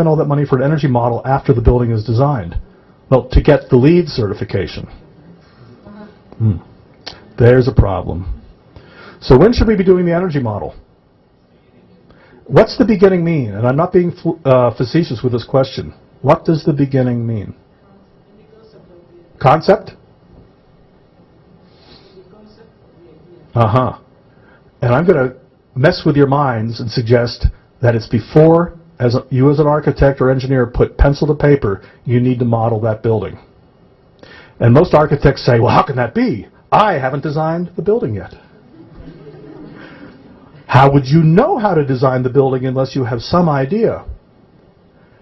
all that money for an energy model after the building is designed? Well, to get the LEED certification. There's a problem. So when should we be doing the energy model? What's the beginning mean? And I'm not being facetious with this question. What does the beginning mean? Concept? And I'm going to mess with your minds and suggest that it's before you as an architect or engineer put pencil to paper, you need to model that building. And most architects say, well, how can that be? I haven't designed the building yet. How would you know how to design the building unless you have some idea?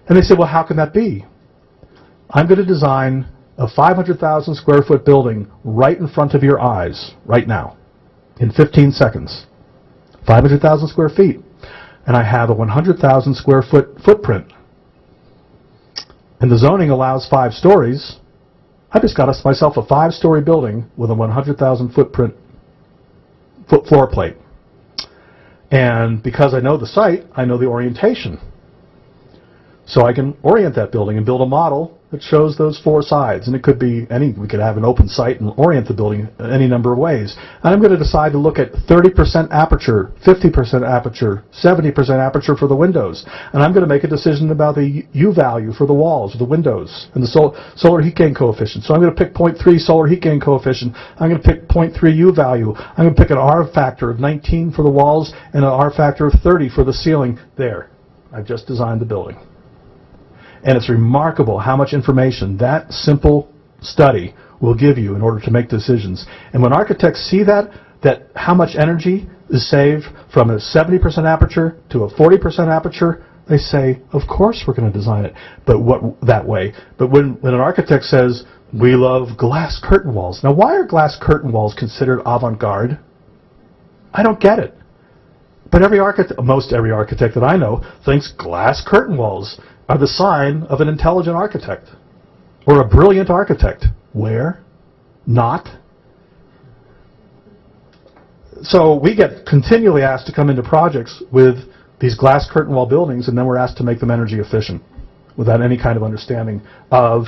And they say, well, how can that be? I'm going to design a 500,000 square foot building right in front of your eyes, right now, in 15 seconds. 500,000 square feet. And I have a 100,000 square foot footprint. And the zoning allows 5 stories. I just got myself a 5-story building with a 100,000 foot floor plate. And because I know the site, I know the orientation. So I can orient that building and build a model that shows those four sides. And it could be we could have an open site and orient the building any number of ways. And I'm going to decide to look at 30% aperture, 50% aperture, 70% aperture for the windows. And I'm going to make a decision about the U value for the walls, the windows, and the solar heat gain coefficient. So I'm going to pick 0.3 solar heat gain coefficient. I'm going to pick 0.3 U value. I'm going to pick an R factor of 19 for the walls and an R factor of 30 for the ceiling. There. I've just designed the building. And it's remarkable how much information that simple study will give you in order to make decisions. And when architects see that how much energy is saved from a 70% aperture to a 40% aperture, they say, of course we're going to design it that way. But when an architect says, we love glass curtain walls. Now, why are glass curtain walls considered avant-garde? I don't get it. But most every architect that I know thinks glass curtain walls are the sign of an intelligent architect or a brilliant architect. Where? Not. So we get continually asked to come into projects with these glass curtain wall buildings, and then we're asked to make them energy efficient without any kind of understanding of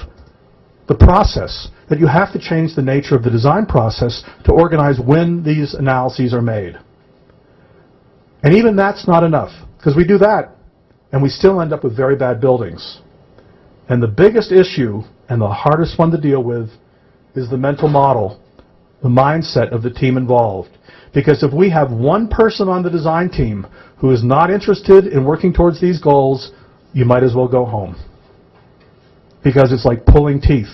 the process, that you have to change the nature of the design process to organize when these analyses are made. And even that's not enough, because we do that, and we still end up with very bad buildings. And the biggest issue, and the hardest one to deal with, is the mental model, the mindset of the team involved. Because if we have one person on the design team who is not interested in working towards these goals, you might as well go home. Because it's like pulling teeth.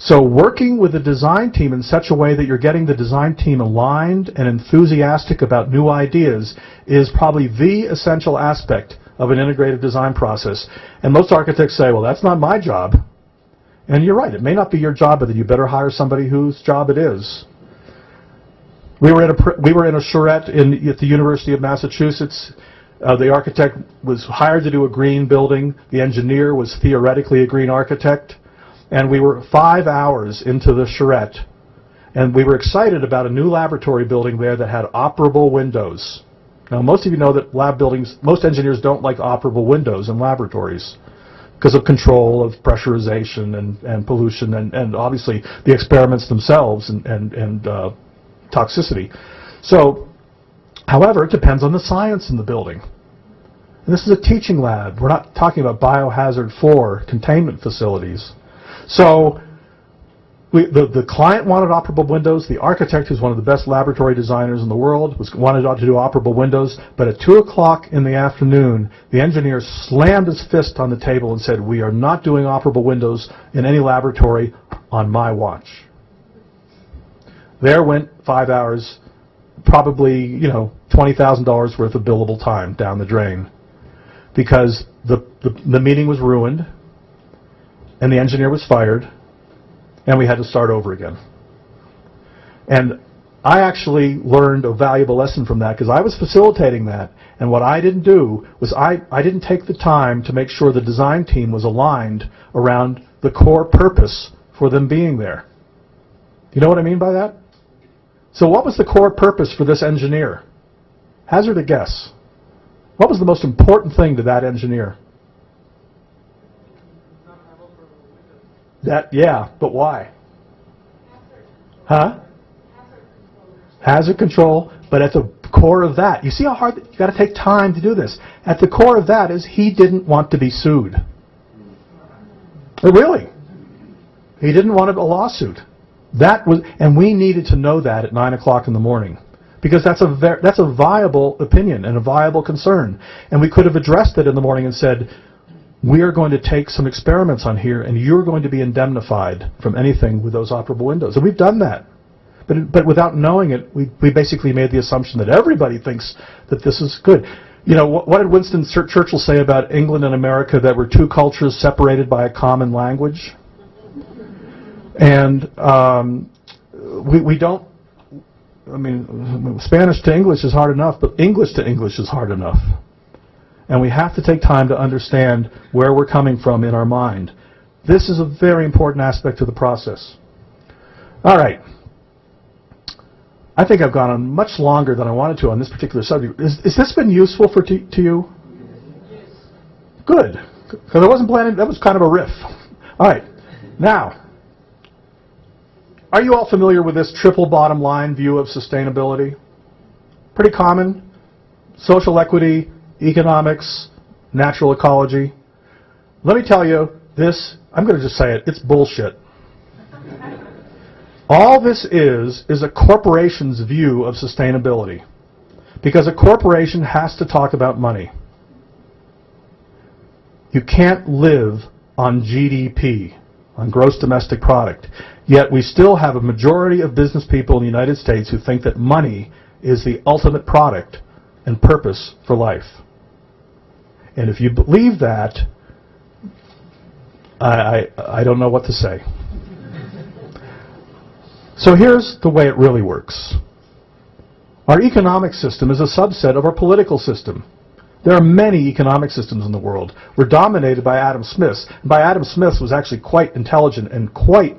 So working with the design team in such a way that you're getting the design team aligned and enthusiastic about new ideas is probably the essential aspect of an integrated design process. And most architects say, well, that's not my job. And you're right, it may not be your job, but you better hire somebody whose job it is. We were in a charrette at the University of Massachusetts. The architect was hired to do a green building. The engineer was theoretically a green architect. And we were 5 hours into the charrette, and we were excited about a new laboratory building there that had operable windows. Now, most of you know that lab buildings, most engineers don't like operable windows in laboratories because of control of pressurization and pollution and obviously the experiments themselves and toxicity. So, however, it depends on the science in the building. And this is a teaching lab. We're not talking about biohazard 4 containment facilities. So the client wanted operable windows. The architect, who's one of the best laboratory designers in the world, wanted to do operable windows. But at 2 o'clock in the afternoon, the engineer slammed his fist on the table and said, we are not doing operable windows in any laboratory on my watch. There went 5 hours, probably, $20,000 worth of billable time down the drain. Because the meeting was ruined, and the engineer was fired, and we had to start over again. And I actually learned a valuable lesson from that because I was facilitating that, and what I didn't do was I didn't take the time to make sure the design team was aligned around the core purpose for them being there. You know what I mean by that? So what was the core purpose for this engineer? Hazard a guess. What was the most important thing to that engineer? Yeah, but why? Huh? Hazard control, but at the core of that, you see how hard, you got to take time to do this. At the core of that is he didn't want to be sued. Really? He didn't want a lawsuit. And we needed to know that at 9 o'clock in the morning. Because that's a viable opinion and a viable concern. And we could have addressed it in the morning and said, we are going to take some experiments on here, and you're going to be indemnified from anything with those operable windows. And we've done that. But without knowing it, we basically made the assumption that everybody thinks that this is good. What did Winston Churchill say about England and America, that were two cultures separated by a common language? And we don't, Spanish to English is hard enough, but English to English is hard enough. And we have to take time to understand where we're coming from in our mind. This is a very important aspect of the process. All right. I think I've gone on much longer than I wanted to on this particular subject. Has this been useful to you? Yes. Good. Because I wasn't planning, that was kind of a riff. All right. Now, are you all familiar with this triple bottom line view of sustainability? Pretty common. Social equity, economics, natural ecology. Let me tell you this, I'm going to just say it, it's bullshit. All this is a corporation's view of sustainability. Because a corporation has to talk about money. You can't live on GDP, on gross domestic product. Yet we still have a majority of business people in the United States who think that money is the ultimate product and purpose for life. And if you believe that, I don't know what to say. So here's the way it really works. Our economic system is a subset of our political system. There are many economic systems in the world. We're dominated by Adam Smith's. By Adam Smith's was actually quite intelligent and quite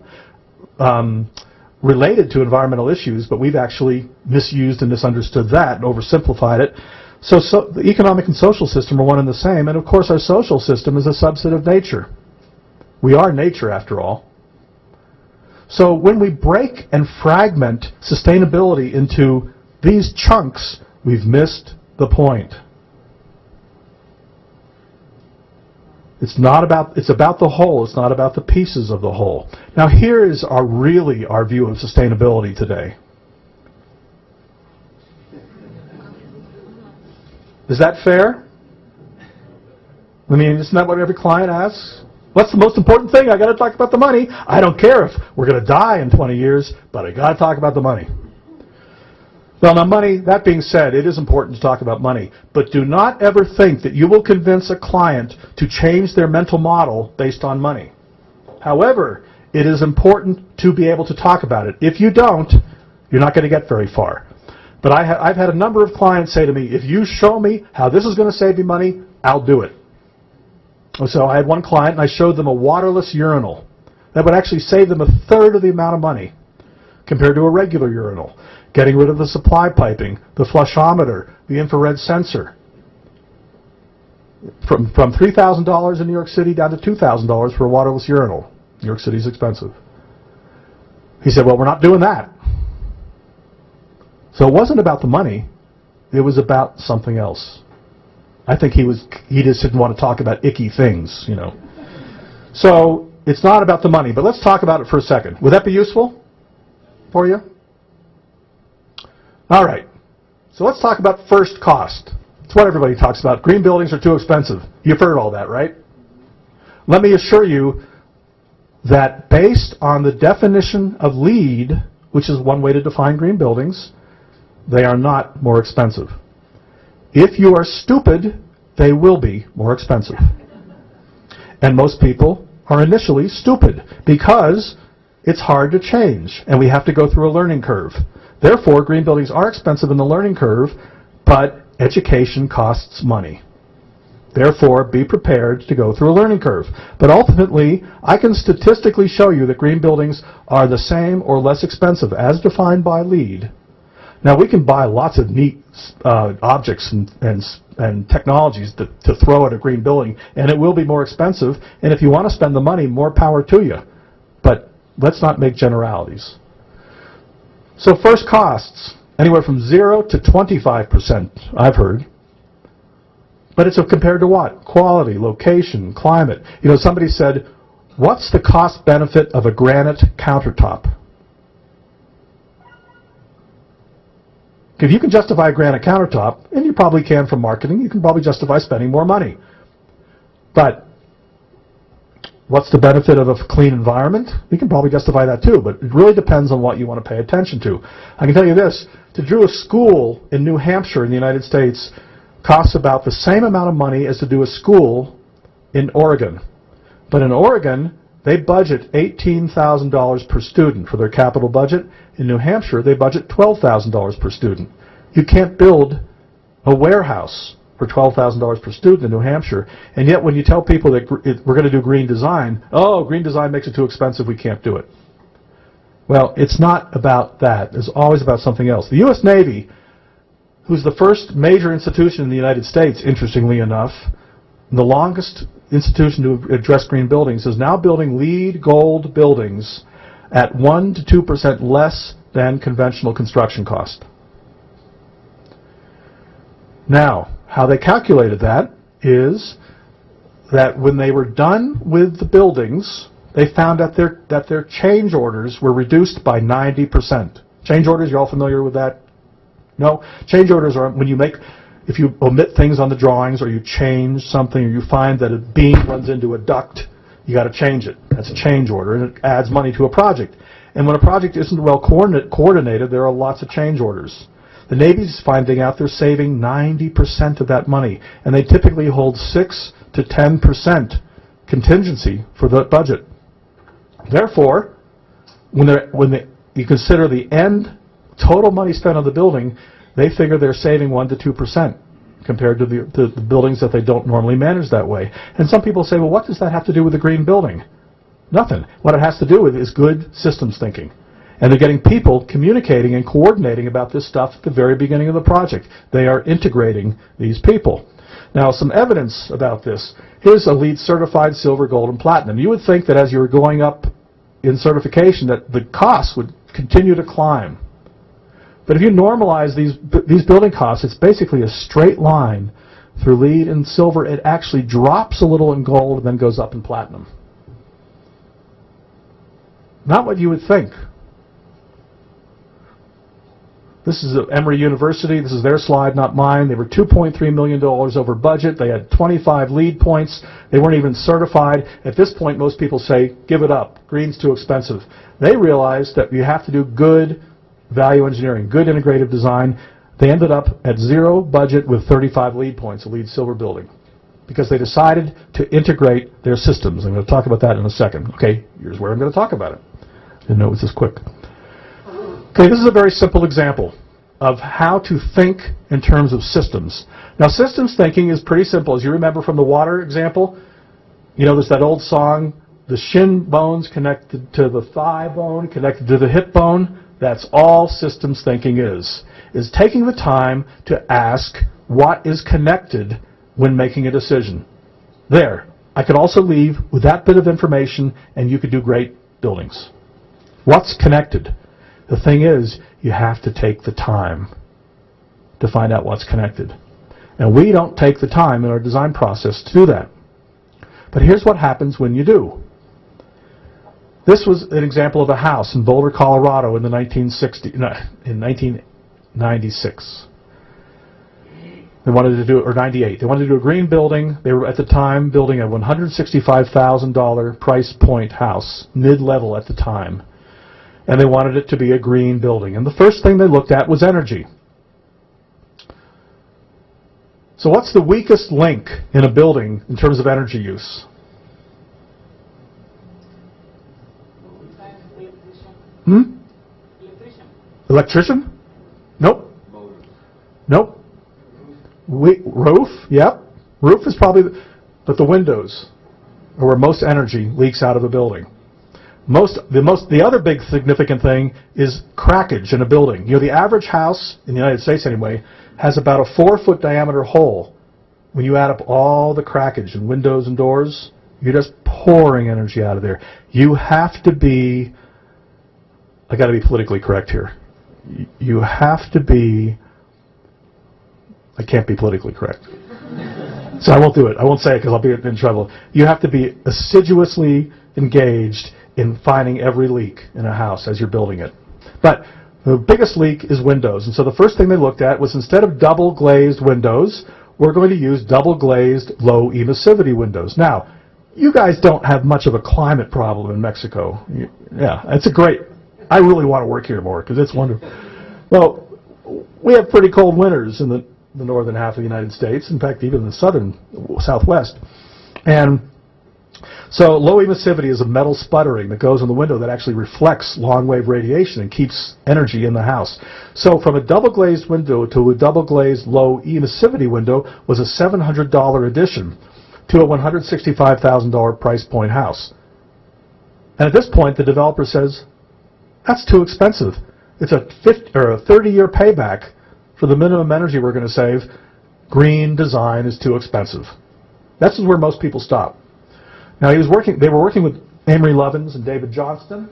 related to environmental issues, but we've actually misused and misunderstood that and oversimplified it. So the economic and social system are one and the same, and of course our social system is a subset of nature. We are nature, after all. So when we break and fragment sustainability into these chunks, we've missed the point. It's about the whole. It's not about the pieces of the whole. Now here is our view of sustainability today. Is that fair? I mean, isn't that what every client asks? What's the most important thing? I got to talk about the money. I don't care if we're going to die in 20 years, but I got to talk about the money. Well, now money, that being said, it is important to talk about money. But do not ever think that you will convince a client to change their mental model based on money. However, it is important to be able to talk about it. If you don't, you're not going to get very far. But I've had a number of clients say to me, if you show me how this is going to save me money, I'll do it. So I had one client and I showed them a waterless urinal. That would actually save them 1/3 of the amount of money compared to a regular urinal. Getting rid of the supply piping, the flushometer, the infrared sensor. From $3,000 in New York City down to $2,000 for a waterless urinal. New York City's expensive. He said, well, we're not doing that. So it wasn't about the money. It was about something else. I think he just didn't want to talk about icky things, you know. So it's not about the money, but let's talk about it for a second. Would that be useful for you? All right. So let's talk about first cost. It's what everybody talks about. Green buildings are too expensive. You've heard all that, right? Let me assure you that based on the definition of LEED, which is one way to define green buildings, they are not more expensive. If you are stupid, they will be more expensive. And most people are initially stupid because it's hard to change and we have to go through a learning curve. Therefore, green buildings are expensive in the learning curve, but education costs money. Therefore, be prepared to go through a learning curve. But ultimately, I can statistically show you that green buildings are the same or less expensive as defined by LEED. Now, we can buy lots of neat objects and technologies to throw at a green building, and it will be more expensive. And if you want to spend the money, more power to you. But let's not make generalities. So first costs, anywhere from 0 to 25%, I've heard. But it's compared to what? Quality, location, climate. You know, somebody said, what's the cost benefit of a granite countertop? If you can justify a granite countertop, and you probably can from marketing, you can probably justify spending more money. But what's the benefit of a clean environment? We can probably justify that too, but it really depends on what you want to pay attention to. I can tell you this, to do a school in New Hampshire in the United States costs about the same amount of money as to do a school in Oregon. But in Oregon, they budget $18,000 per student for their capital budget. In New Hampshire, they budget $12,000 per student. You can't build a warehouse for $12,000 per student in New Hampshire, and yet when you tell people that we're going to do green design, oh, green design makes it too expensive, we can't do it. Well, it's not about that. It's always about something else. The U.S. Navy, who's the first major institution in the United States, interestingly enough, the longest institution to address green buildings, is now building LEED Gold buildings at 1% to 2% less than conventional construction cost. Now, how they calculated that is that when they were done with the buildings, they found that their change orders were reduced by 90%. Change orders, you're all familiar with that? No? Change orders are when you make, if you omit things on the drawings or you change something or you find that a beam runs into a duct, you got to change it. That's a change order, and it adds money to a project. And when a project isn't well coordinated, there are lots of change orders. The Navy's finding out they're saving 90% of that money, and they typically hold 6 to 10% contingency for the budget. Therefore, when you consider the end total money spent on the building, they figure they're saving 1 to 2% compared to the buildings that they don't normally manage that way. And some people say, well, what does that have to do with the green building? Nothing. What it has to do with is good systems thinking. And they're getting people communicating and coordinating about this stuff at the very beginning of the project. They are integrating these people. Now, some evidence about this. Here's a LEED certified silver, gold, and platinum. You would think that as you were going up in certification that the costs would continue to climb. But if you normalize these building costs, it's basically a straight line through LEED and silver. It actually drops a little in gold and then goes up in platinum. Not what you would think. This is Emory University. This is their slide, not mine. They were $2.3 million over budget. They had 25 LEED points. They weren't even certified. At this point, most people say, give it up. Green's too expensive. They realized that you have to do good value engineering, good integrative design. They ended up at zero budget with 35 LEED points, a LEED silver building, because they decided to integrate their systems. I'm going to talk about that in a second. Okay, here's where I'm going to talk about it. Didn't know it was this quick. Okay, this is a very simple example of how to think in terms of systems. Now, systems thinking is pretty simple. As you remember from the water example, you know, there's that old song, the shin bone's connected to the thigh bone, connected to the hip bone. That's all systems thinking is taking the time to ask what is connected when making a decision. There. I could also leave with that bit of information, and you could do great buildings. What's connected? The thing is, you have to take the time to find out what's connected. And we don't take the time in our design process to do that. But here's what happens when you do. This was an example of a house in Boulder, Colorado in the 1996. They wanted to do, or 98. They wanted to do a green building. They were at the time building a $165,000 price point house, mid-level at the time. And they wanted it to be a green building. And the first thing they looked at was energy. So what's the weakest link in a building in terms of energy use? Electrician? Nope. Nope. Roof? Yep. Roof is probably, but the windows are where most energy leaks out of a building. The other big significant thing is crackage in a building. You know, the average house, in the United States anyway, has about a 4-foot diameter hole. When you add up all the crackage in windows and doors, you're just pouring energy out of there. You have to be, I got to be politically correct here. You have to be, I can't be politically correct. So I won't do it. I won't say it because I'll be in trouble. You have to be assiduously engaged in finding every leak in a house as you're building it. But the biggest leak is windows. And so the first thing they looked at was, instead of double glazed windows, we're going to use double glazed low emissivity windows. Now, you guys don't have much of a climate problem in Mexico. Yeah, it's a great, I really want to work here more because it's wonderful. Well, we have pretty cold winters in the northern half of the United States, in fact, even the southwest. And so low emissivity is a metal sputtering that goes in the window that actually reflects long-wave radiation and keeps energy in the house. So from a double-glazed window to a double-glazed low emissivity window was a $700 addition to a $165,000 price point house. And at this point, the developer says, That's too expensive. It's a 30-year payback for the minimum energy we're going to save. Green design is too expensive. That's where most people stop. Now they were working with Amory Lovins and David Johnston,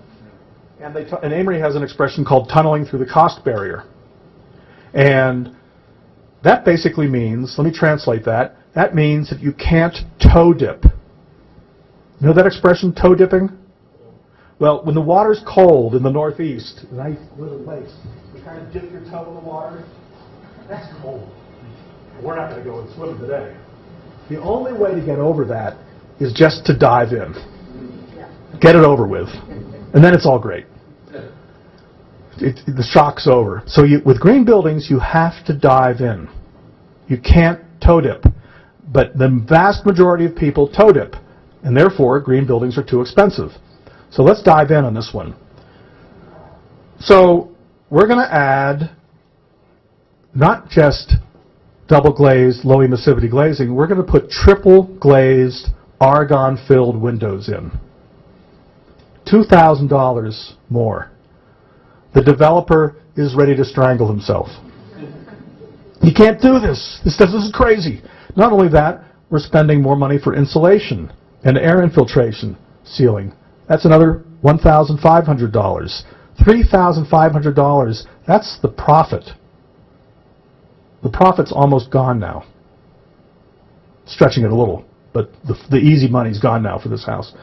and Amory has an expression called tunneling through the cost barrier. And that basically means, let me translate that, that means that you can't toe dip. You know that expression, toe dipping? Well, when the water's cold in the Northeast, nice little lakes, you kind of dip your toe in the water. That's cold. We're not going to go and swim today. The only way to get over that is just to dive in. Get it over with. And then it's all great. The shock's over. So with green buildings, you have to dive in. You can't toe dip. But the vast majority of people toe dip. And therefore, green buildings are too expensive. So let's dive in on this one. So we're going to add not just double glazed, low emissivity glazing, we're going to put triple glazed, argon-filled windows in. $2,000 more. The developer is ready to strangle himself. You can't do this. This is crazy. Not only that, we're spending more money for insulation and air infiltration sealing. That's another $1,500. $3,500. That's the profit. The profit's almost gone now. Stretching it a little, but the easy money's gone now for this house.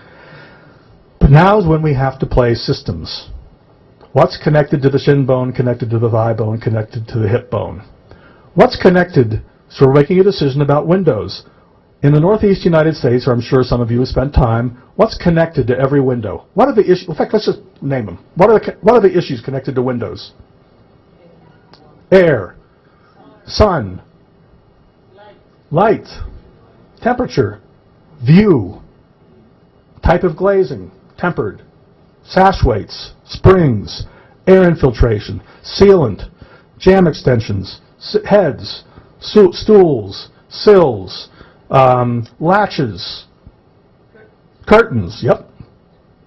But now is when we have to play systems. What's connected to the shin bone, connected to the thigh bone, connected to the hip bone? What's connected? So we're making a decision about windows. In the Northeast United States, or I'm sure some of you have spent time, what's connected to every window? What are the issues? In fact, let's just name them. What are the issues connected to windows? Air, sun, light, temperature, view, type of glazing, tempered, sash weights, springs, air infiltration, sealant, jam extensions, heads, stools, sills, latches, curtains, yep.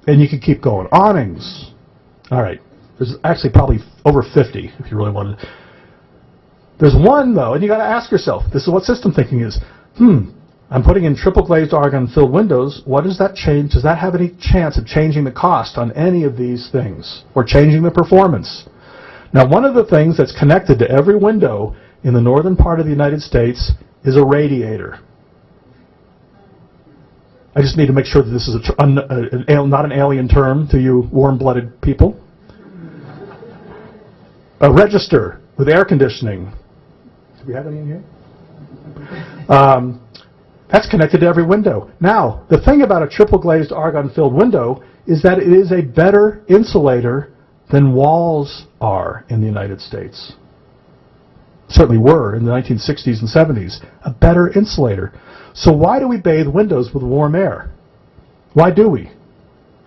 And you can keep going. Awnings. All right. There's actually probably over 50 if you really wanted. There's one, though, and you got to ask yourself, this is what system thinking is. I'm putting in triple glazed argon-filled windows. What does that change? Does that have any chance of changing the cost on any of these things or changing the performance? Now, one of the things that's connected to every window in the northern part of the United States is a radiator. I just need to make sure that this is not an alien term to you warm-blooded people. A register with air conditioning. Do we have any in here? That's connected to every window. Now, the thing about a triple glazed argon-filled window is that it is a better insulator than walls are in the United States. Certainly were in the 1960s and 70s. A better insulator. So why do we bathe windows with warm air? Why do we?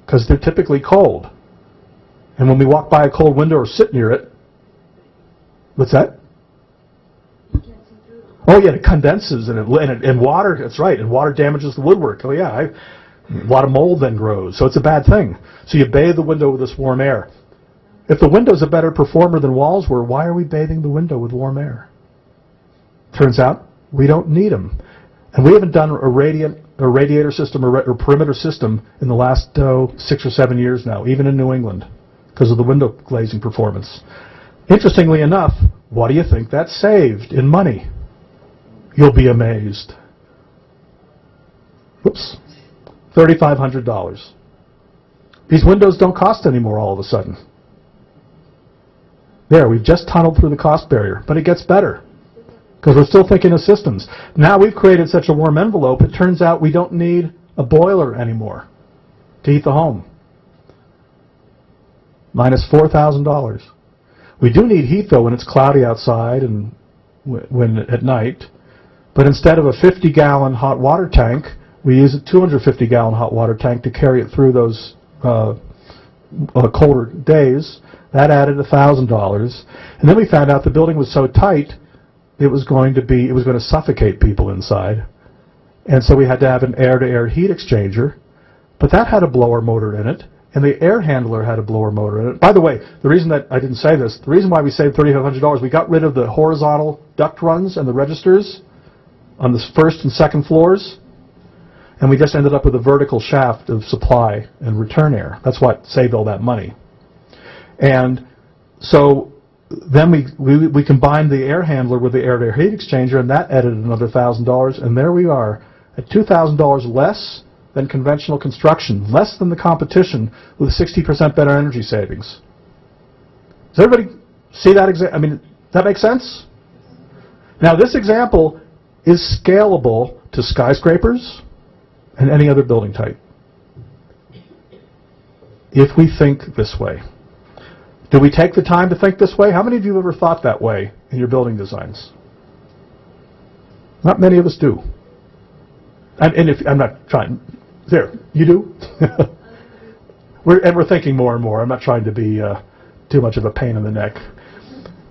Because they're typically cold. And when we walk by a cold window or sit near it, what's that? Oh yeah, it condenses and water. That's right, and water damages the woodwork. Oh yeah, a lot of mold then grows, so it's a bad thing. So you bathe the window with this warm air. If the window's a better performer than walls were, why are we bathing the window with warm air? Turns out we don't need them, and we haven't done a radiator system or perimeter system in the last 6 or 7 years now, even in New England, because of the window glazing performance. Interestingly enough, what do you think that saved in money? You'll be amazed. Whoops. $3,500. These windows don't cost any more all of a sudden. There, we've just tunneled through the cost barrier, but it gets better because we're still thinking of systems. Now we've created such a warm envelope, it turns out we don't need a boiler anymore to heat the home. Minus $4,000. We do need heat, though, when it's cloudy outside and when at night. But instead of a 50-gallon hot water tank, we use a 250-gallon hot water tank to carry it through those colder days. That added $1,000. And then we found out the building was so tight, it was going to suffocate people inside. And so we had to have an air-to-air heat exchanger. But that had a blower motor in it, and the air handler had a blower motor in it. By the way, the reason that I didn't say this, the reason why we saved $3,500, we got rid of the horizontal duct runs and the registers on the first and second floors, and we just ended up with a vertical shaft of supply and return air. That's what saved all that money. And so then we combined the air handler with the air-to-air heat exchanger, and that added another $1,000, and there we are at $2,000 less than conventional construction, less than the competition, with 60% better energy savings. Does everybody see that? I mean, does that make sense? Now, this example is scalable to skyscrapers and any other building type, if we think this way. Do we take the time to think this way? How many of you have ever thought that way in your building designs? Not many of us do. And if I'm not trying, there, you do? we're thinking more and more. I'm not trying to be too much of a pain in the neck.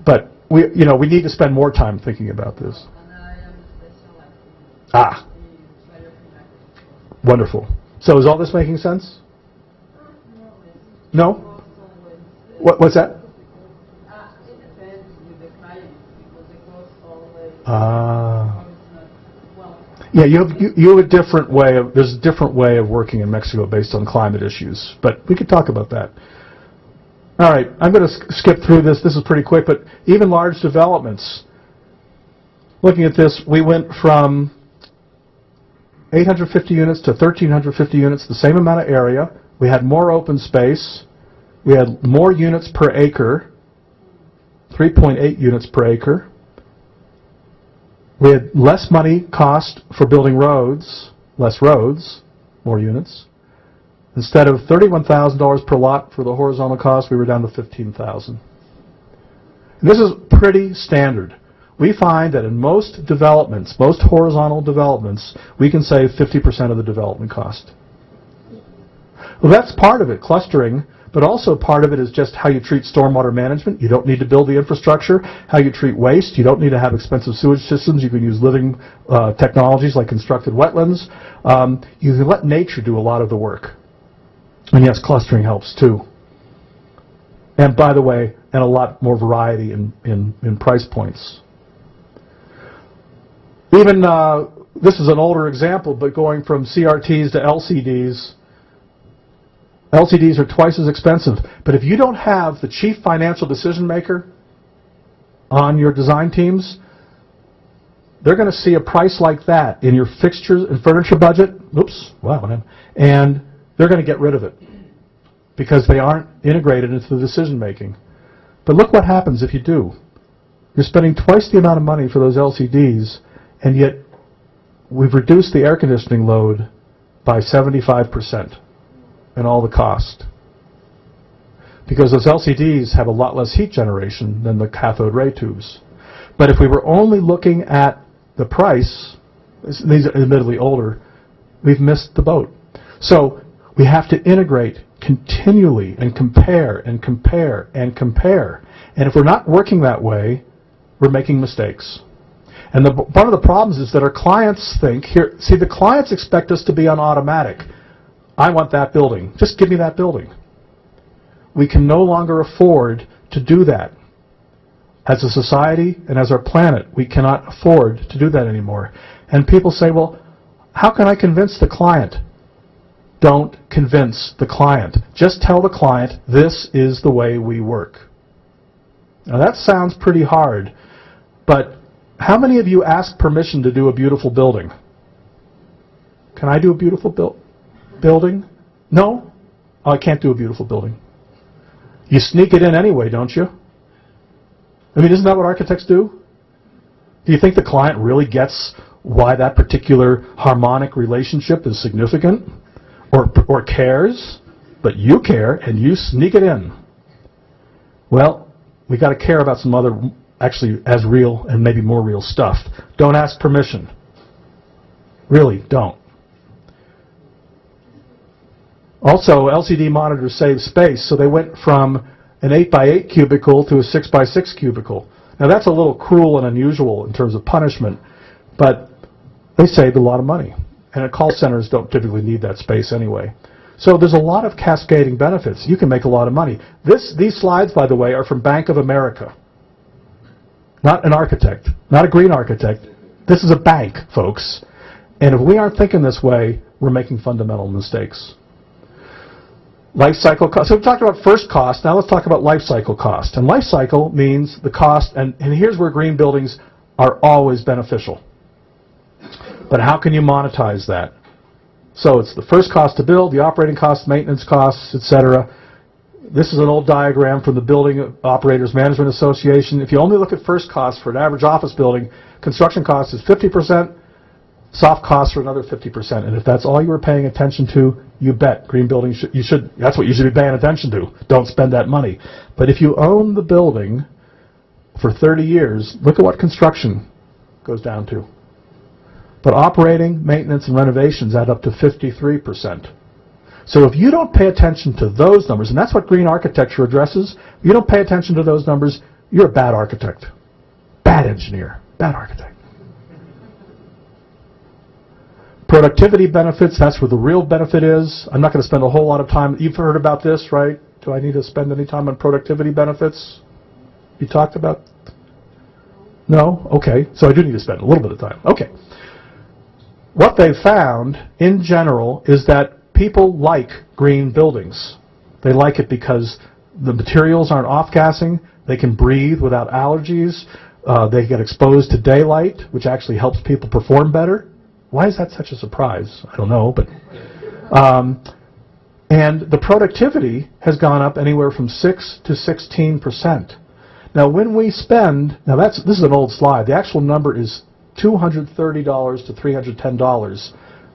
But we need to spend more time thinking about this. Ah. Wonderful. So is all this making sense? No? What's that? Yeah, you have a different way of, there's a different way of working in Mexico based on climate issues, but we could talk about that. All right, I'm going to skip through this. This is pretty quick, but even large developments. Looking at this, we went from 850 units to 1,350 units, the same amount of area. We had more open space. We had more units per acre, 3.8 units per acre. We had less money cost for building roads, less roads, more units. Instead of $31,000 per lot for the horizontal cost, we were down to $15,000. And this is pretty standard. We find that in most developments, most horizontal developments, we can save 50% of the development cost. Well, that's part of it, clustering, but also part of it is just how you treat stormwater management. You don't need to build the infrastructure. How you treat waste. You don't need to have expensive sewage systems. You can use living technologies like constructed wetlands. You can let nature do a lot of the work. And yes, clustering helps too. And by the way, and a lot more variety in price points. Even, this is an older example, but going from CRTs to LCDs, LCDs are twice as expensive. But if you don't have the chief financial decision maker on your design teams, they're going to see a price like that in your fixtures and furniture budget. Oops, wow, and they're going to get rid of it because they aren't integrated into the decision making. But look what happens if you do. You're spending twice the amount of money for those LCDs, and yet we've reduced the air conditioning load by 75%. And all the cost. Because those LCDs have a lot less heat generation than the cathode ray tubes. But if we were only looking at the price, these are admittedly older, we've missed the boat. So we have to integrate continually and compare and compare and compare. And if we're not working that way, we're making mistakes. And one of the problems is that our clients think, the clients expect us to be on automatic. I want that building. Just give me that building. We can no longer afford to do that. As a society and as our planet, we cannot afford to do that anymore. And people say, well, how can I convince the client? Don't convince the client. Just tell the client, this is the way we work. Now that sounds pretty hard, but how many of you ask permission to do a beautiful building? Can I do a beautiful building? No? Oh, I can't do a beautiful building. You sneak it in anyway, don't you? I mean, isn't that what architects do? Do you think the client really gets why that particular harmonic relationship is significant or cares? But you care and you sneak it in. Well, we got to care about some other, actually as real and maybe more real stuff. Don't ask permission. Really, don't. Also, LCD monitors save space, so they went from an 8x8 cubicle to a 6x6 cubicle. Now that's a little cruel and unusual in terms of punishment, but they saved a lot of money. And call centers don't typically need that space anyway. So there's a lot of cascading benefits. You can make a lot of money. These slides, by the way, are from Bank of America. Not an architect, not a green architect. This is a bank, folks. And if we aren't thinking this way, we're making fundamental mistakes. Life cycle cost. So we talked about first cost. Now let's talk about life cycle cost. And life cycle means the cost, and here's where green buildings are always beneficial. But how can you monetize that? So it's the first cost to build, the operating costs, maintenance costs, etc. This is an old diagram from the Building Operators Management Association. If you only look at first costs for an average office building, construction cost is 50%, soft costs are another 50%. And if that's all you were paying attention to, you bet green buildings that's what you should be paying attention to. Don't spend that money. But if you own the building for 30 years, look at what construction goes down to. But operating, maintenance, and renovations add up to 53%. So if you don't pay attention to those numbers, and that's what green architecture addresses, if you don't pay attention to those numbers, you're a bad architect. Bad engineer. Bad architect. Productivity benefits, that's where the real benefit is. I'm not going to spend a whole lot of time. You've heard about this, right? Do I need to spend any time on productivity benefits? You talked about? No? Okay. So I do need to spend a little bit of time. Okay. What they've found, in general, is that people like green buildings. They like it because the materials aren't off-gassing, they can breathe without allergies, they get exposed to daylight, which actually helps people perform better. Why is that such a surprise? I don't know, but... and the productivity has gone up anywhere from 6 to 16%. Now, when we spend... Now, this is an old slide. The actual number is $230 to $310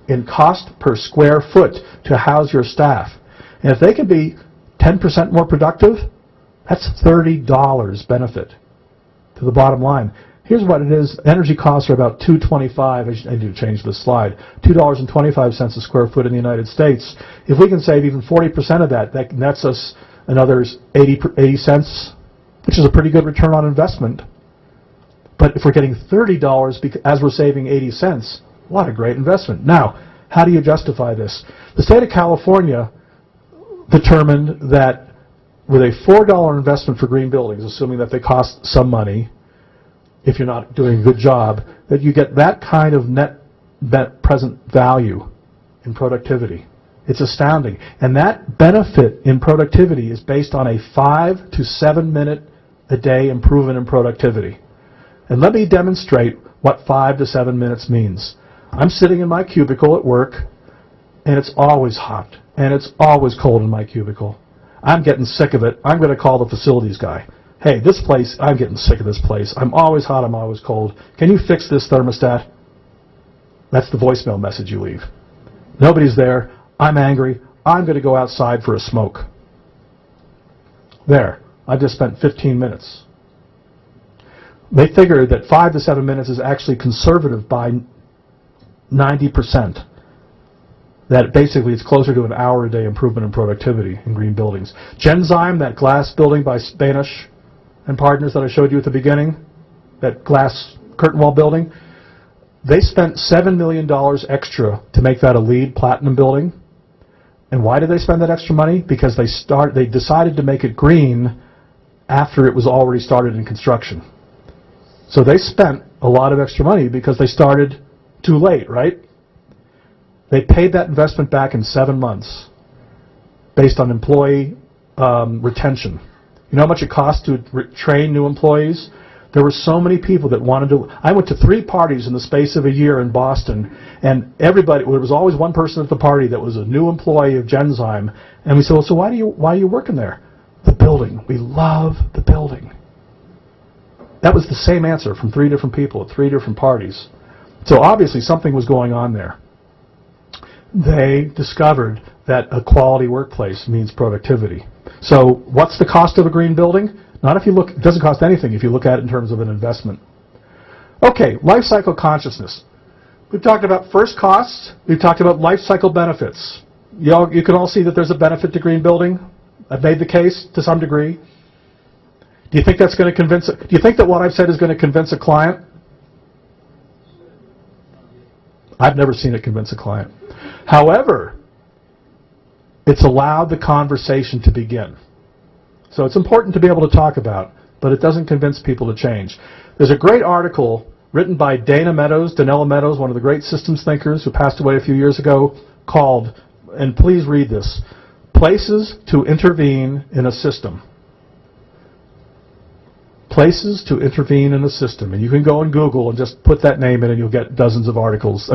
in cost per square foot to house your staff. And if they can be 10% more productive, that's $30 benefit to the bottom line. Here's what it is. Energy costs are about $2.25. I need to change this slide. $2.25 a square foot in the United States. If we can save even 40% of that, that nets us another 80 cents, which is a pretty good return on investment. But if we're getting $30 as we're saving 80 cents, what a great investment. Now, how do you justify this? The state of California determined that with a $4 investment for green buildings, assuming that they cost some money, if you're not doing a good job, that you get that kind of net present value in productivity. It's astounding. And that benefit in productivity is based on a 5 to 7 minute a day improvement in productivity. And let me demonstrate what 5 to 7 minutes means. I'm sitting in my cubicle at work, and it's always hot, and it's always cold in my cubicle. I'm getting sick of it. I'm going to call the facilities guy. Hey, this place, I'm getting sick of this place. I'm always hot, I'm always cold. Can you fix this thermostat? That's the voicemail message you leave. Nobody's there. I'm angry. I'm going to go outside for a smoke. There. I just spent 15 minutes. They figured that 5 to 7 minutes is actually conservative by 90%. That basically it's closer to an hour a day improvement in productivity in green buildings. Genzyme, that glass building by Spanish and Partners that I showed you at the beginning, that glass curtain wall building, they spent $7 million extra to make that a LEED platinum building. And why did they spend that extra money? Because they decided to make it green after it was already started in construction. So they spent a lot of extra money because they started too late, right? They paid that investment back in 7 months based on employee retention. You know how much it costs to train new employees? There were so many people that wanted to... I went to 3 parties in the space of a year in Boston, and everybody... There was always one person at the party that was a new employee of Genzyme, and we said, well, so why are you working there? The building. We love the building. That was the same answer from 3 different people at 3 different parties. So obviously something was going on there. They discovered that a quality workplace means productivity. So what's the cost of a green building? Not if you look, it doesn't cost anything if you look at it in terms of an investment. Okay, life cycle consciousness. We've talked about first costs. We've talked about life cycle benefits. You can all see that there's a benefit to green building. I've made the case to some degree. Do you think that's going to convince? Do you think that what I've said is going to convince a client? I've never seen it convince a client. However, it's allowed the conversation to begin. So it's important to be able to talk about, but it doesn't convince people to change. There's a great article written by Donella Meadows, one of the great systems thinkers who passed away a few years ago, called, and please read this, Places to Intervene in a System. Places to intervene in a system. And you can go on Google and just put that name in and you'll get dozens of articles,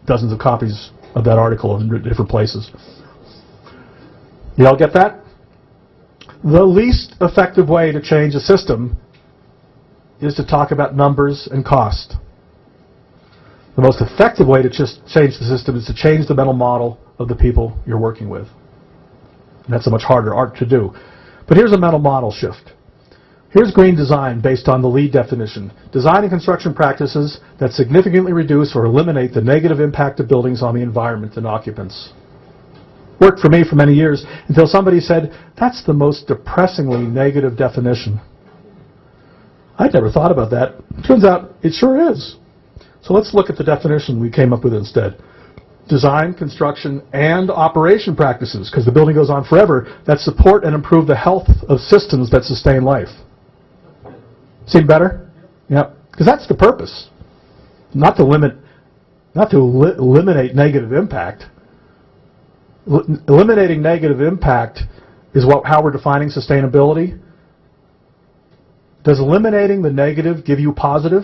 dozens of copies of that article in different places. You all get that? The least effective way to change a system is to talk about numbers and cost. The most effective way to just change the system is to change the mental model of the people you're working with. And that's a much harder art to do. But here's a mental model shift. Here's green design based on the LEED definition. Design and construction practices that significantly reduce or eliminate the negative impact of buildings on the environment and occupants. Worked for me for many years until somebody said, that's the most depressingly negative definition. I'd never thought about that. Turns out it sure is. So let's look at the definition we came up with instead. Design, construction, and operation practices, because the building goes on forever, that support and improve the health of systems that sustain life. Seem better? Yep. Because that's the purpose. Not to eliminate negative impact. Eliminating negative impact is how we're defining sustainability. Does eliminating the negative give you positive?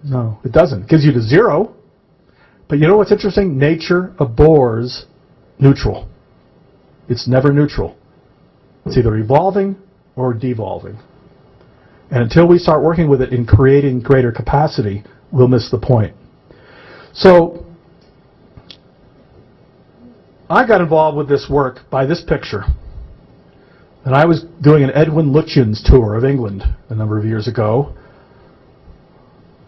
No, it doesn't. It gives you to zero. But you know what's interesting? Nature abhors neutral. It's never neutral. It's either evolving or devolving. And until we start working with it in creating greater capacity, we'll miss the point. So I got involved with this work by this picture. And I was doing an Edwin Lutyens tour of England a number of years ago.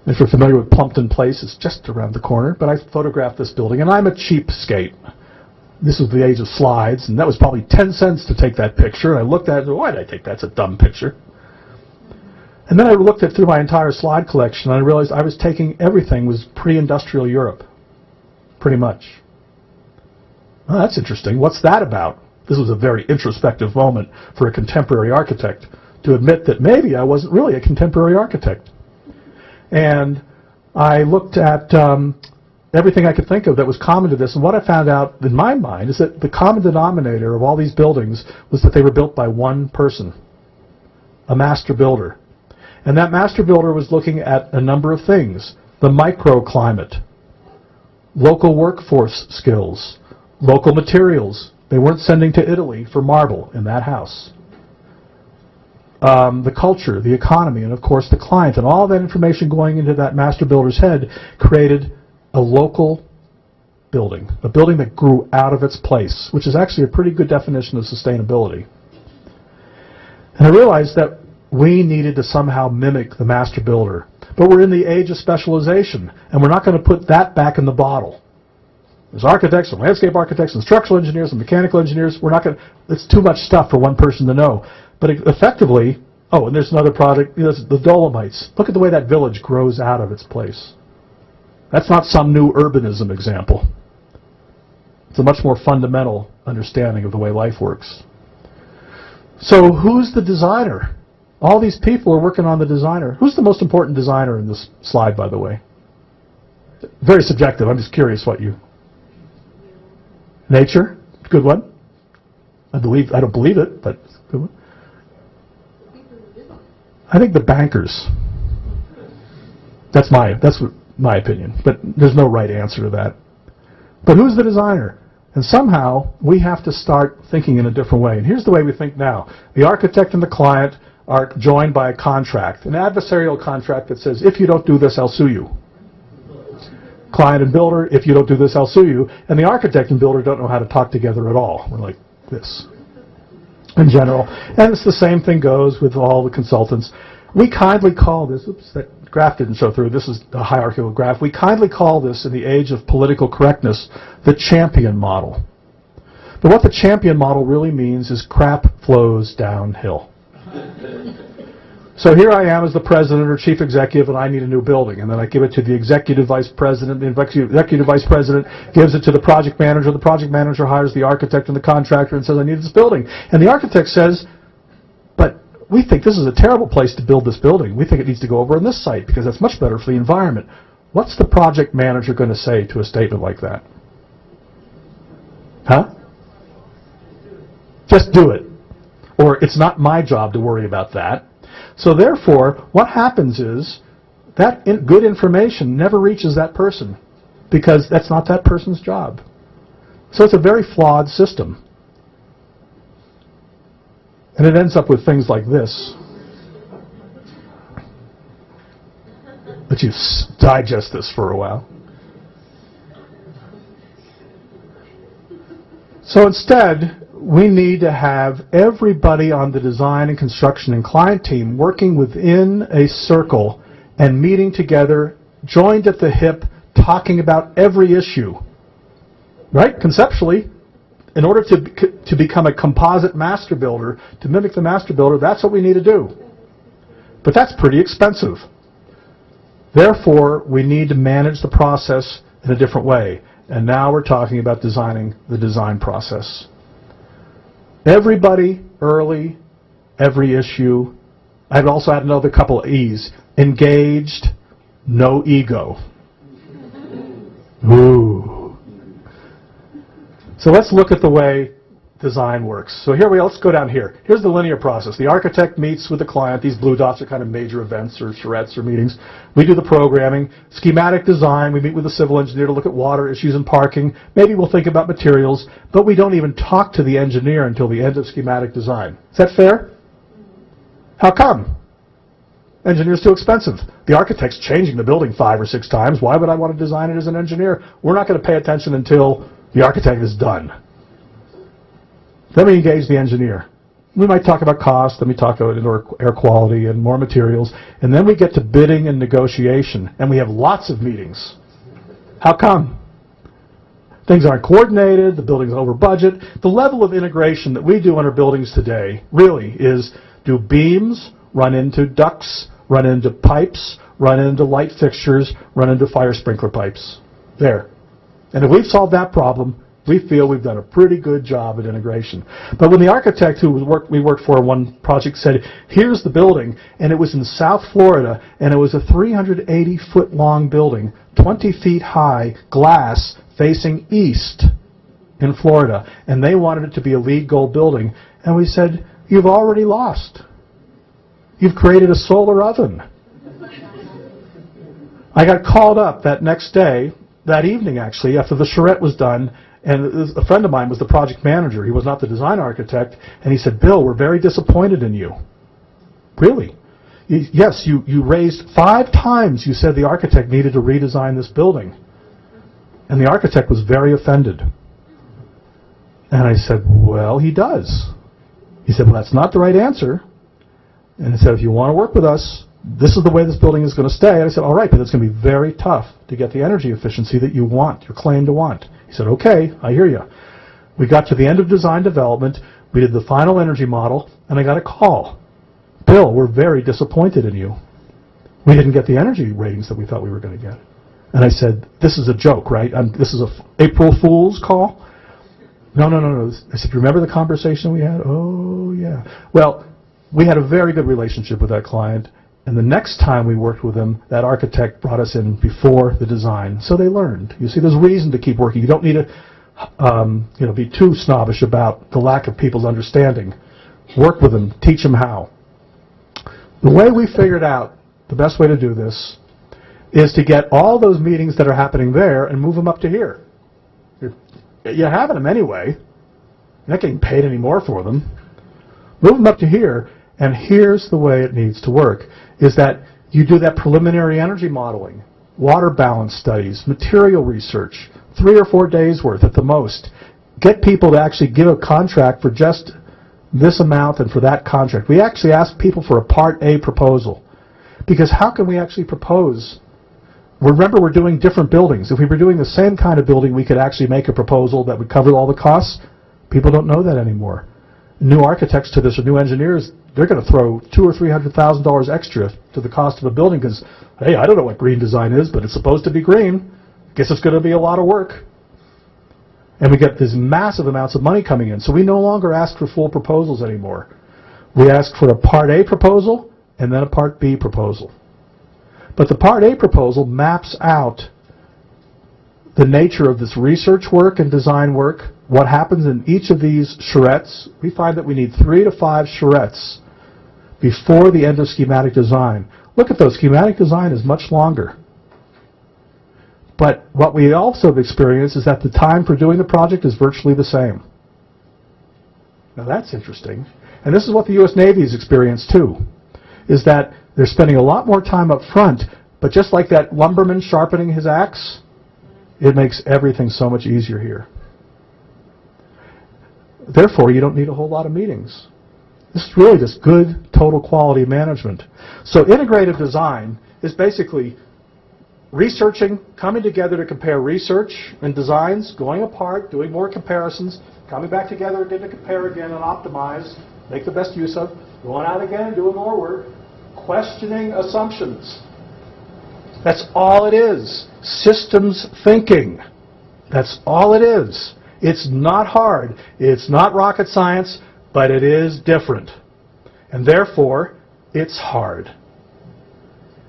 If you're familiar with Plumpton Place, it's just around the corner. But I photographed this building, and I'm a cheapskate. This was the age of slides, and that was probably 10 cents to take that picture. And I looked at it and said, why did I take that? That's a dumb picture. And then I looked through my entire slide collection, and I realized I was taking everything was pre-industrial Europe, pretty much. Oh, that's interesting. What's that about? This was a very introspective moment for a contemporary architect to admit that maybe I wasn't really a contemporary architect. And I looked at everything I could think of that was common to this, and what I found out in my mind is that the common denominator of all these buildings was that they were built by one person, a master builder. And that master builder was looking at a number of things: the microclimate, local workforce skills, local materials. They weren't sending to Italy for marble in that house. The culture, the economy, and of course the client, and all that information going into that master builder's head created a local building, a building that grew out of its place, which is actually a pretty good definition of sustainability. And I realized that we needed to somehow mimic the master builder, but we're in the age of specialization, and we're not going to put that back in the bottle. There's architects and landscape architects and structural engineers and mechanical engineers. We're not going to, it's too much stuff for one person to know. But effectively, oh, and there's another project, the Dolomites. Look at the way that village grows out of its place. That's not some new urbanism example. It's a much more fundamental understanding of the way life works. So who's the designer? All these people are working on the designer. Who's the most important designer in this slide, by the way? Very subjective. I'm just curious what you... Nature? Good one. I don't believe it, but good one. I think the bankers. That's my opinion, but there's no right answer to that. But who's the designer? And somehow we have to start thinking in a different way. And here's the way we think now. The architect and the client are joined by a contract, an adversarial contract that says, if you don't do this, I'll sue you. Client and builder, if you don't do this, I'll sue you. And the architect and builder don't know how to talk together at all. We're like this in general. And it's the same thing goes with all the consultants. We kindly call this, oops, that graph didn't show through. This is a hierarchical graph. We kindly call this, in the age of political correctness, the champion model. But what the champion model really means is crap flows downhill. So here I am as the president or chief executive, and I need a new building. And then I give it to the executive vice president. The executive vice president gives it to the project manager. The project manager hires the architect and the contractor and says, I need this building. And the architect says, but we think this is a terrible place to build this building. We think it needs to go over on this site because that's much better for the environment. What's the project manager going to say to a statement like that? Huh? Just do it. Or it's not my job to worry about that. So therefore, what happens is that good information never reaches that person because that's not that person's job. So it's a very flawed system. And it ends up with things like this. But you digest this for a while. So instead, we need to have everybody on the design and construction and client team working within a circle and meeting together, joined at the hip, talking about every issue. Right? Conceptually, in order to become a composite master builder, to mimic the master builder, that's what we need to do. But that's pretty expensive. Therefore, we need to manage the process in a different way. And now we're talking about designing the design process. Everybody early, every issue. I'd also add another couple of E's. Engaged, no ego. Ooh. So let's look at the way design works. So here let's go down here. Here's the linear process. The architect meets with the client. These blue dots are kind of major events or charrettes or meetings. We do the programming. Schematic design, we meet with the civil engineer to look at water issues and parking. Maybe we'll think about materials, but we don't even talk to the engineer until the end of schematic design. Is that fair? How come? Engineer's too expensive. The architect's changing the building 5 or 6 times. Why would I want to design it as an engineer? We're not going to pay attention until the architect is done. Then we engage the engineer. We might talk about cost, then we talk about indoor air quality and more materials, and then we get to bidding and negotiation, and we have lots of meetings. How come? Things aren't coordinated, the building's over budget. The level of integration that we do in our buildings today really is do beams run into ducts, run into pipes, run into light fixtures, run into fire sprinkler pipes. There. And if we've solved that problem, we feel we've done a pretty good job at integration. But when the architect we worked for one project said, here's the building, and it was in South Florida, and it was a 380-foot long building, 20 feet high, glass, facing east in Florida, and they wanted it to be a LEED Gold building. And we said, you've already lost. You've created a solar oven. I got called up that next day, that evening actually, after the charrette was done, and a friend of mine was the project manager. He was not the design architect. And he said, Bill, we're very disappointed in you. Really? Yes, you raised 5 times you said the architect needed to redesign this building. And the architect was very offended. And I said, well, he does. He said, well, that's not the right answer. And he said, if you want to work with us, this is the way this building is going to stay. And I said, all right, but it's going to be very tough to get the energy efficiency that you want, your claim to want. He said, okay, I hear you. We got to the end of design development. We did the final energy model, and I got a call. Bill, we're very disappointed in you. We didn't get the energy ratings that we thought we were going to get. And I said, this is a joke, right? This is a April Fool's call? No. I said, remember the conversation we had? Oh, yeah. Well, we had a very good relationship with that client. And the next time we worked with them, that architect brought us in before the design. So they learned. You see, there's reason to keep working. You don't need to be too snobbish about the lack of people's understanding. Work with them. Teach them how. The way we figured out the best way to do this is to get all those meetings that are happening there and move them up to here. You're having them anyway. You're not getting paid any more for them. Move them up to here. And here's the way it needs to work, is that you do that preliminary energy modeling, water balance studies, material research, 3 or 4 days worth at the most. Get people to actually give a contract for just this amount and for that contract. We actually ask people for a Part A proposal. Because how can we actually propose? Remember, we're doing different buildings. If we were doing the same kind of building, we could actually make a proposal that would cover all the costs. People don't know that anymore. new architects to this or new engineers, they're going to throw $200,000 or $300,000 extra to the cost of a building because, hey, I don't know what green design is, but it's supposed to be green. Guess it's going to be a lot of work. And we get these massive amounts of money coming in. So we no longer ask for full proposals anymore. We ask for a Part A proposal and then a Part B proposal. But the Part A proposal maps out the nature of this research work and design work, what happens in each of these charrettes. We find that we need 3 to 5 charrettes before the end of schematic design. Look at those. Schematic design is much longer. But what we also have experienced is that the time for doing the project is virtually the same. Now that's interesting. And this is what the U.S. Navy has experienced too, is that they're spending a lot more time up front, but just like that lumberman sharpening his axe, it makes everything so much easier here. Therefore, you don't need a whole lot of meetings. This is really just good total quality management. So integrative design is basically researching, coming together to compare research and designs, going apart, doing more comparisons, coming back together again to compare again and optimize, make the best use of, going out again and doing more work, questioning assumptions. That's all it is. Systems thinking. That's all it is. It's not hard. It's not rocket science, but it is different. And therefore, it's hard.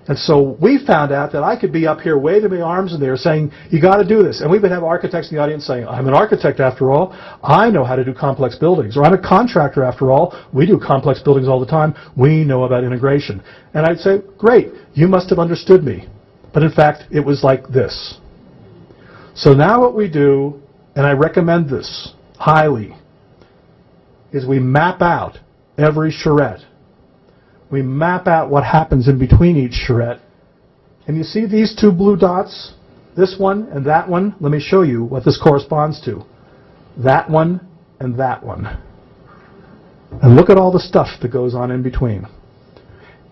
And so we found out that I could be up here waving my arms in the air saying, you got to do this. And we would have architects in the audience saying, I'm an architect after all. I know how to do complex buildings. Or I'm a contractor after all. We do complex buildings all the time. We know about integration. And I'd say, great, you must have understood me. But in fact, it was like this. So now what we do, and I recommend this highly, is we map out every charrette. We map out what happens in between each charrette. And you see these 2 blue dots, this one and that one? Let me show you what this corresponds to. That one and that one. And look at all the stuff that goes on in between.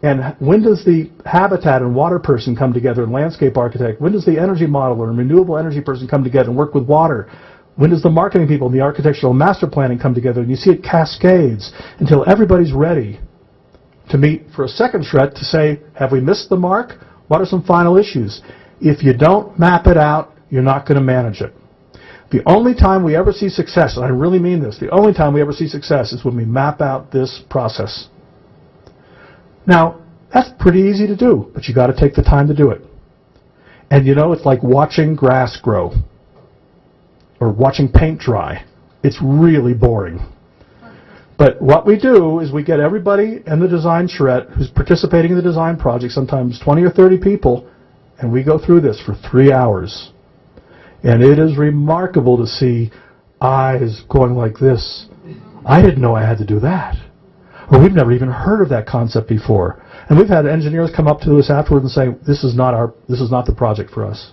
And when does the habitat and water person come together and landscape architect? When does the energy modeler and renewable energy person come together and work with water? When does the marketing people and the architectural master planning come together? And you see it cascades until everybody's ready to meet for a second charrette to say, have we missed the mark? What are some final issues? If you don't map it out, you're not going to manage it. The only time we ever see success, and I really mean this, the only time we ever see success is when we map out this process. Now, that's pretty easy to do, but you got to take the time to do it. And you know, it's like watching grass grow or watching paint dry. It's really boring. But what we do is we get everybody in the design charrette who's participating in the design project, sometimes 20 or 30 people, and we go through this for 3 hours. And it is remarkable to see eyes going like this. I didn't know I had to do that. Or we've never even heard of that concept before. And we've had engineers come up to us afterwards and say, this is not the project for us.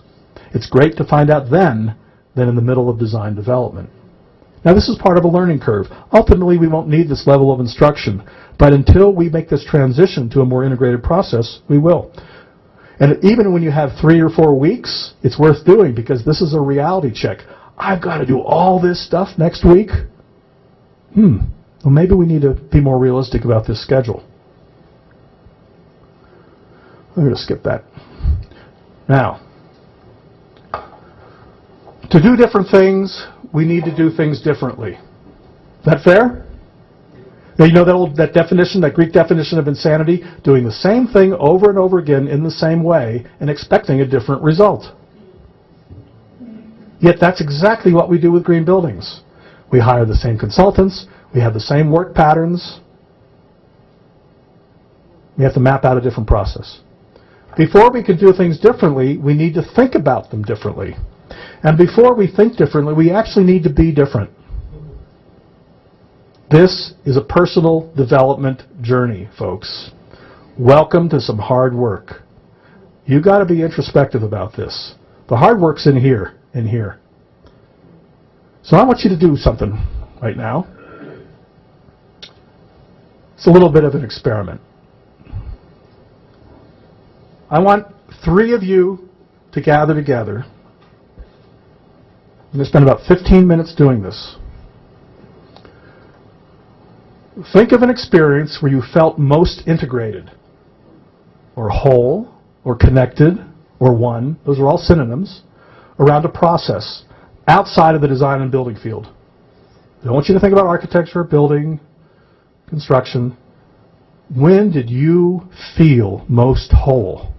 It's great to find out then than in the middle of design development. Now this is part of a learning curve. Ultimately we won't need this level of instruction, but until we make this transition to a more integrated process, we will. And even when you have 3 or 4 weeks, it's worth doing because this is a reality check. I've got to do all this stuff next week? Well, maybe we need to be more realistic about this schedule. I'm going to skip that. Now, to do different things, we need to do things differently. Is that fair? Now, you know that definition, that Greek definition of insanity? Doing the same thing over and over again in the same way and expecting a different result. Yet that's exactly what we do with green buildings. We hire the same consultants. We have the same work patterns. We have to map out a different process. Before we can do things differently, we need to think about them differently. And before we think differently, we actually need to be different. This is a personal development journey, folks. Welcome to some hard work. You've got to be introspective about this. The hard work's in here, in here. So I want you to do something right now. It's a little bit of an experiment. I want 3 of you to gather together. I'm going to spend about 15 minutes doing this. think of an experience where you felt most integrated, or whole, or connected, or one. Those are all synonyms around a process outside of the design and building field. I don't want you to think about architecture, building, construction. When did you feel most whole?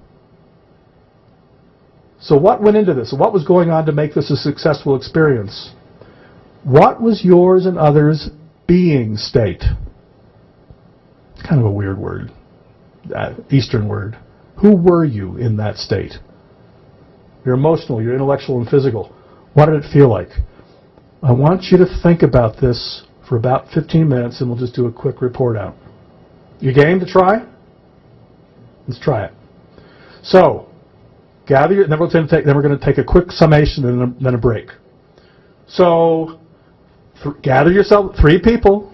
So what went into this? What was going on to make this a successful experience? What was yours and others' being state? It's kind of a weird word, Eastern word. Who were you in that state? Your emotional, your intellectual, and physical. What did it feel like? I want you to think about this for about 15 minutes, and we'll just do a quick report out. You game to try? Let's try it. So, gather your, then we're going to take a quick summation and then a break. So, gather yourself, 3 people,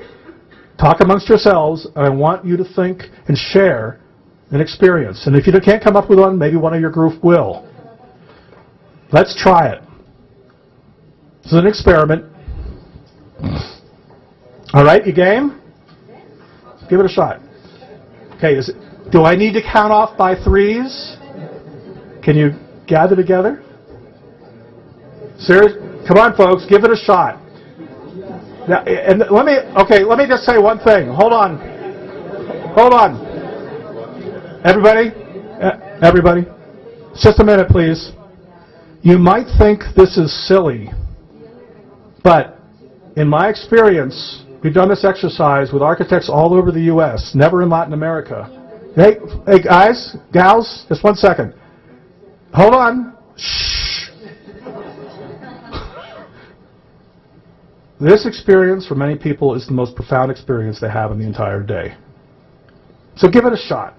talk amongst yourselves, and I want you to think and share an experience. And if you can't come up with one, maybe one of your group will. Let's try it. This is an experiment. All right, you game? Give it a shot. Okay, do I need to count off by 3s? Can you gather together? Serious? Come on, folks, give it a shot. Now, and let me just say one thing. Hold on. Everybody, just a minute, please. You might think this is silly, but in my experience, we've done this exercise with architects all over the U.S., never in Latin America. Hey, guys, gals, just 1 second. Hold on. Shh. This experience for many people is the most profound experience they have in the entire day. So give it a shot.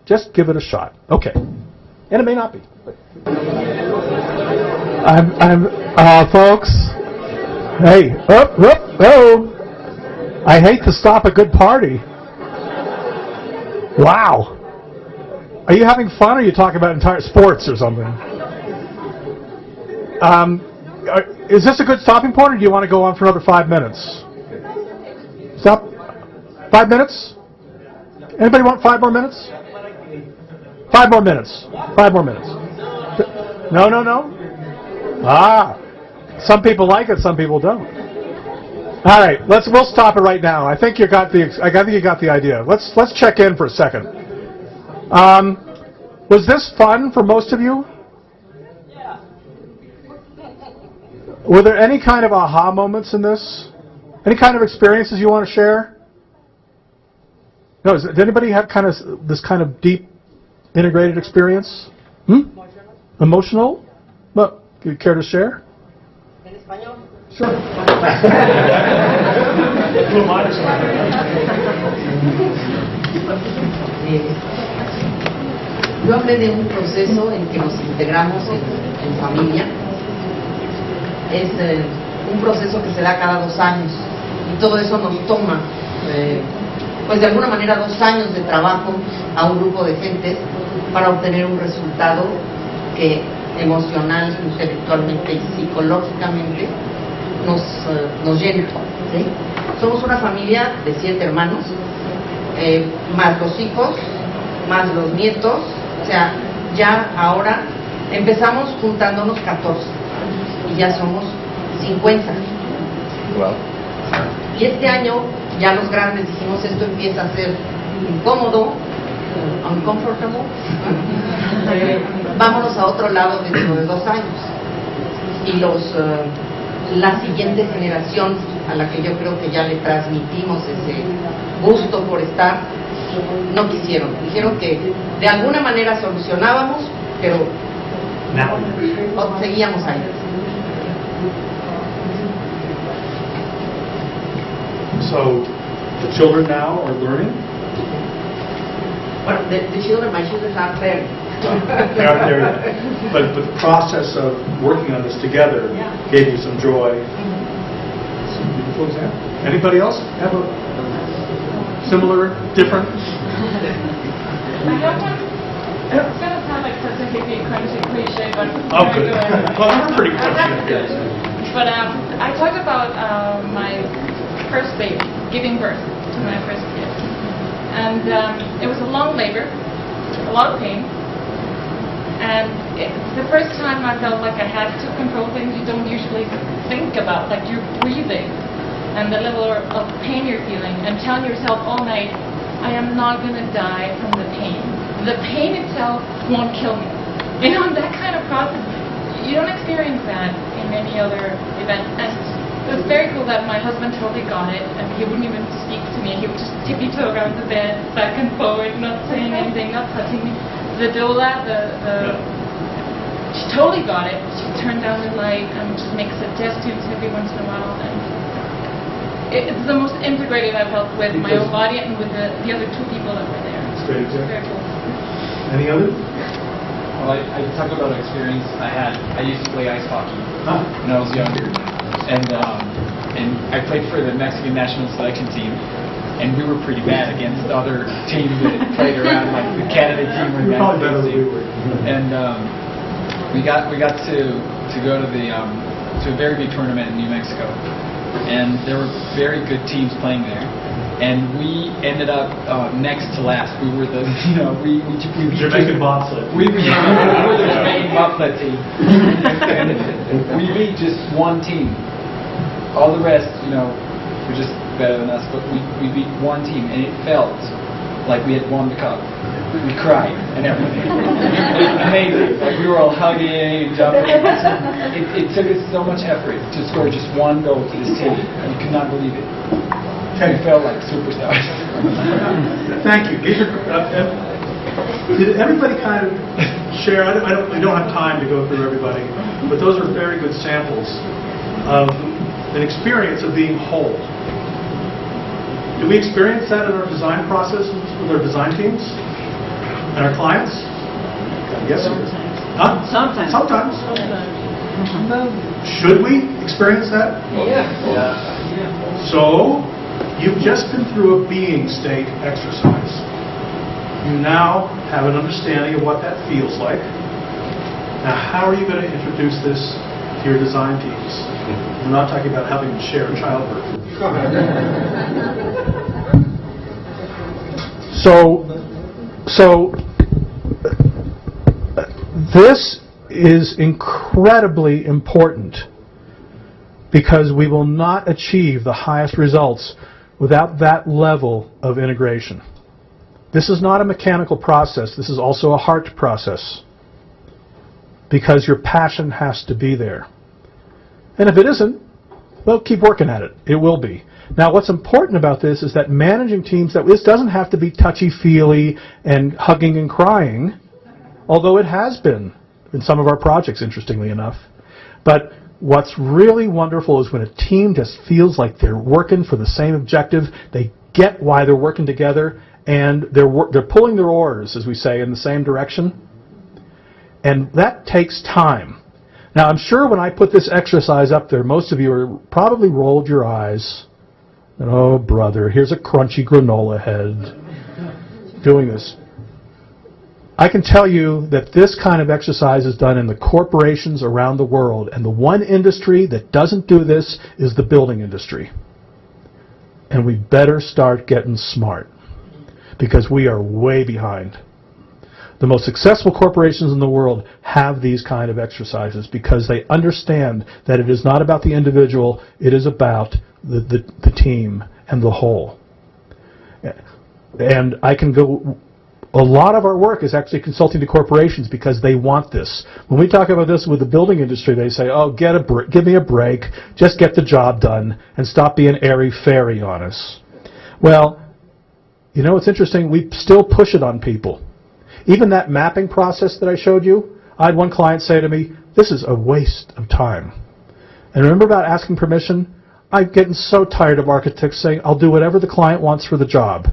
Just give it a shot. Okay. And it may not be. Folks. Hey, I hate to stop a good party. Wow. Are you having fun, or are you talking about entire sports or something? Is this a good stopping point, or do you want to go on for another 5 minutes? Stop. 5 minutes? Anybody want 5 more minutes? 5 more minutes. 5 more minutes. No. Some people like it, some people don't. All right, we'll stop it right now. I think you got the idea. Let's check in for a second. Was this fun for most of you? Yeah. Were there any kind of aha moments in this? Any kind of experiences you want to share? No. Did anybody have this kind of deep, integrated experience? Emotional? Well, do you care to share? En español. Sure. Yo hablé de un proceso en que nos integramos en familia. Es un proceso que se da cada 2 años y todo eso nos toma, pues de alguna manera 2 años de trabajo a un grupo de gente para obtener un resultado que emocional, intelectualmente y psicológicamente nos llena, ¿sí? Somos una familia de 7 hermanos, más los hijos, más los nietos. O sea, ya ahora empezamos juntándonos 14 y ya somos 50. Wow. Y este año ya los grandes dijimos, esto empieza a ser incómodo, uncomfortable. Vámonos a otro lado dentro de 2 años. Y la siguiente generación, a la que yo creo que ya le transmitimos ese gusto por estar, no quisieron. Dijeron que de alguna manera solucionábamos, pero seguíamos ahí. So, the children now are learning? Well, my children are there. They aren't there yet. But the process of working on this together gave you some joy. Some beautiful example. Anybody else have a similar, different? It's going to sound like such a hippie, crunchy cliche, but Oh, good. Well, we're pretty crunchy here. But I talked about my first baby, giving birth. to my first kid. And it was a long labor, a lot of pain. And it's the first time I felt like I had to control things you don't usually think about, like you're breathing and the level of pain you're feeling, and telling yourself all night, I am not going to die from the pain. The pain itself won't kill me. You know, that kind of process, you don't experience that in any other event. And it was very cool that my husband totally got it, and he wouldn't even speak to me. He would just tippy-toe around the bed, back and forward, not saying anything, not touching me. The doula, she totally got it. She turned down the light and just makes suggestions every once in a while. And it's the most integrated I've felt with my own body and with the other two people that were there. That's great, It's very cool. Any other? Well, I talk about an experience I had. I used to play ice hockey when I was younger, and I played for the Mexican national selection team, and we were pretty bad against other teams that played around, like the Canada team or the Mexican team. And we got to go to to a very big tournament in New Mexico, and there were very good teams playing there. And we ended up next to last. We were the, we Jamaican bobsled. We were the Jamaican bobsled team. And we beat just one team. All the rest, were just better than us. But we beat one team, and it felt like we had won the cup. We cried and everything. It was amazing. Like we were all hugging and jumping. It took us so much effort to score just one goal to this team. You could not believe it. We felt like superstars. Thank you. These are, did everybody kind of share? We don't have time to go through everybody, but those are very good samples of an experience of being whole. Do we experience that in our design processes with our design teams and our clients? Yes. Huh? Sometimes. Sometimes. Should we experience that? Yeah. So, you've just been through a being state exercise. You now have an understanding of what that feels like. Now, how are you going to introduce this to your design teams? I'm not talking about having to share childbirth. So this is incredibly important because we will not achieve the highest results without that level of integration. This is not a mechanical process. This is also a heart process because your passion has to be there. And if it isn't, well, keep working at it. It will be. Now, what's important about this is that managing teams, that this doesn't have to be touchy-feely and hugging and crying, although it has been in some of our projects, interestingly enough. But what's really wonderful is when a team just feels like they're working for the same objective, they get why they're working together, and they're pulling their oars, as we say, in the same direction. And that takes time. Now, I'm sure when I put this exercise up there, most of you are probably rolled your eyes. And, oh, brother, here's a crunchy granola head doing this. I can tell you that this kind of exercise is done in the corporations around the world, and the one industry that doesn't do this is the building industry. And we better start getting smart, because we are way behind. The most successful corporations in the world have these kind of exercises because they understand that it is not about the individual, it is about the team and the whole. And I can go, a lot of our work is actually consulting to corporations because they want this. When we talk about this with the building industry, they say, oh, give me a break, just get the job done, and stop being airy-fairy on us. Well, you know what's interesting? We still push it on people. Even that mapping process that I showed you, I had one client say to me, this is a waste of time. And remember about asking permission? I'm getting so tired of architects saying, I'll do whatever the client wants for the job.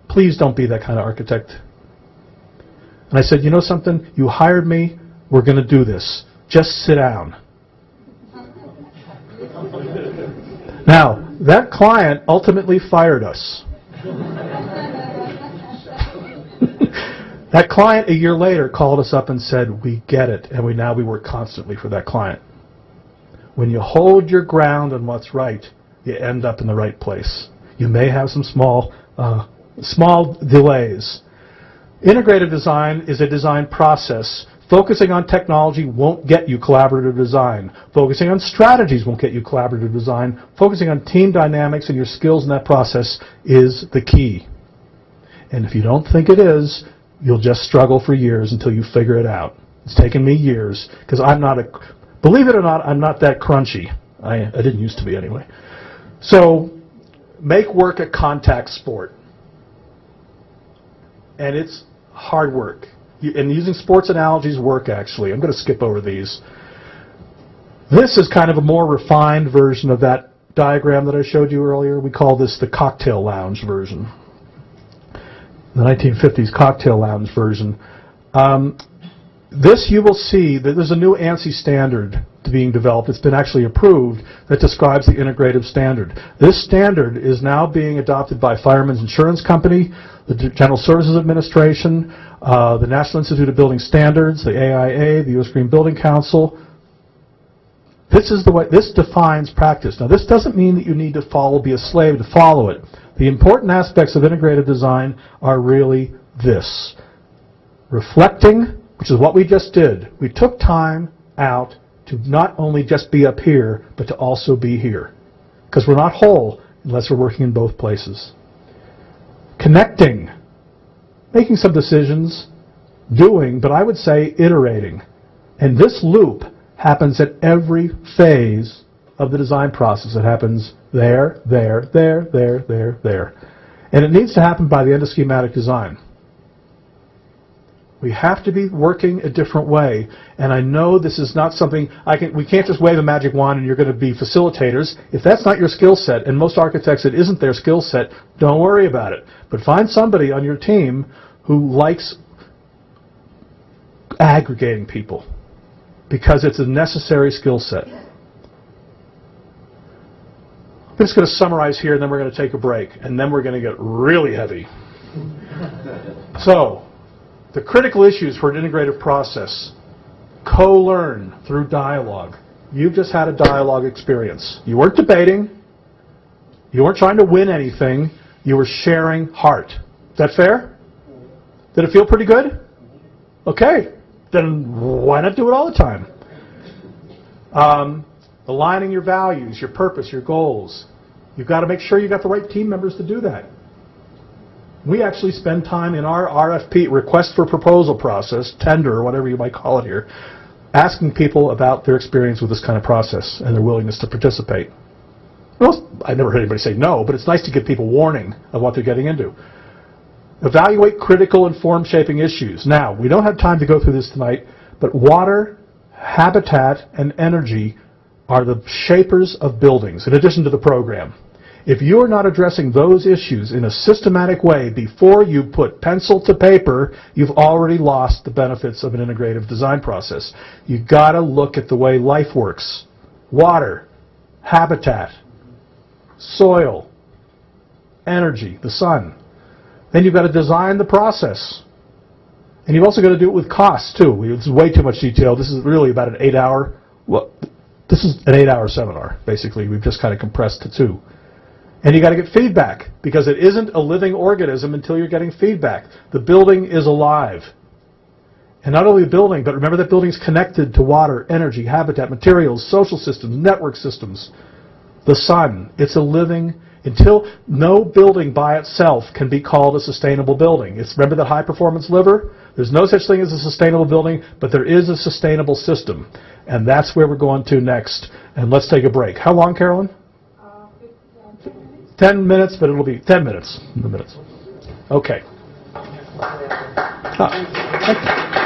Please don't be that kind of architect. And I said, you know something? You hired me. We're going to do this. Just sit down. Now, that client ultimately fired us. That client a year later called us up and said, we get it, and we work constantly for that client. When you hold your ground on what's right, you end up in the right place. You may have some small delays. Integrative design is a design process. Focusing on technology won't get you collaborative design. Focusing on strategies won't get you collaborative design. Focusing on team dynamics and your skills in that process is the key. And if you don't think it is, you'll just struggle for years until you figure it out. It's taken me years, because believe it or not, I'm not that crunchy. I didn't used to be anyway. So, make work a contact sport. And it's hard work. And using sports analogies work, actually. I'm going to skip over these. This is kind of a more refined version of that diagram that I showed you earlier. We call this the cocktail lounge version. The 1950s cocktail lounge version. This you will see that there's a new ANSI standard being developed. It's been actually approved that describes the integrative standard. This standard is now being adopted by Fireman's Insurance Company, the General Services Administration, the National Institute of Building Standards, the AIA, the U.S. Green Building Council. This is the way. This defines practice. Now, this doesn't mean that you need to be a slave to follow it. The important aspects of integrative design are really this: reflecting, which is what we just did. We took time out to not only just be up here, but to also be here. Because we're not whole unless we're working in both places. Connecting, making some decisions, doing, but I would say iterating. And this loop happens at every phase of the design process. It happens there, there, there, there, there, there. And it needs to happen by the end of schematic design. We have to be working a different way, and I know this is not something we can't just wave a magic wand and you're going to be facilitators. If that's not your skill set, and most architects it isn't their skill set, don't worry about it. But find somebody on your team who likes aggregating people, because it's a necessary skill set. I'm just going to summarize here, and then we're going to take a break, and then we're going to get really heavy. So, the critical issues for an integrative process: co-learn through dialogue. You've just had a dialogue experience. You weren't debating. You weren't trying to win anything. You were sharing heart. Is that fair? Did it feel pretty good? Okay. Then why not do it all the time? Aligning your values, your purpose, your goals. You've got to make sure you've got the right team members to do that. We actually spend time in our RFP, request for proposal process, tender, or whatever you might call it here, asking people about their experience with this kind of process and their willingness to participate. Well, I've never heard anybody say no, but it's nice to give people warning of what they're getting into. Evaluate critical and form-shaping issues. Now, we don't have time to go through this tonight, but water, habitat, and energy are the shapers of buildings, in addition to the program. If you're not addressing those issues in a systematic way before you put pencil to paper, you've already lost the benefits of an integrative design process. You've got to look at the way life works. Water, habitat, soil, energy, the sun. Then you've got to design the process. And you've also got to do it with costs, too. It's way too much detail. This is really about an 8-hour, this is an 8-hour seminar, basically. We've just kind of compressed to 2. And you got to get feedback, because it isn't a living organism until you're getting feedback. The building is alive. And not only the building, but remember that building's connected to water, energy, habitat, materials, social systems, network systems. The sun, it's a living, until no building by itself can be called a sustainable building. Remember that high-performance liver? There's no such thing as a sustainable building, but there is a sustainable system. And that's where we're going to next. And let's take a break. How long, Carolyn? 10 minutes, but it'll be 10 minutes. Okay. Thank you.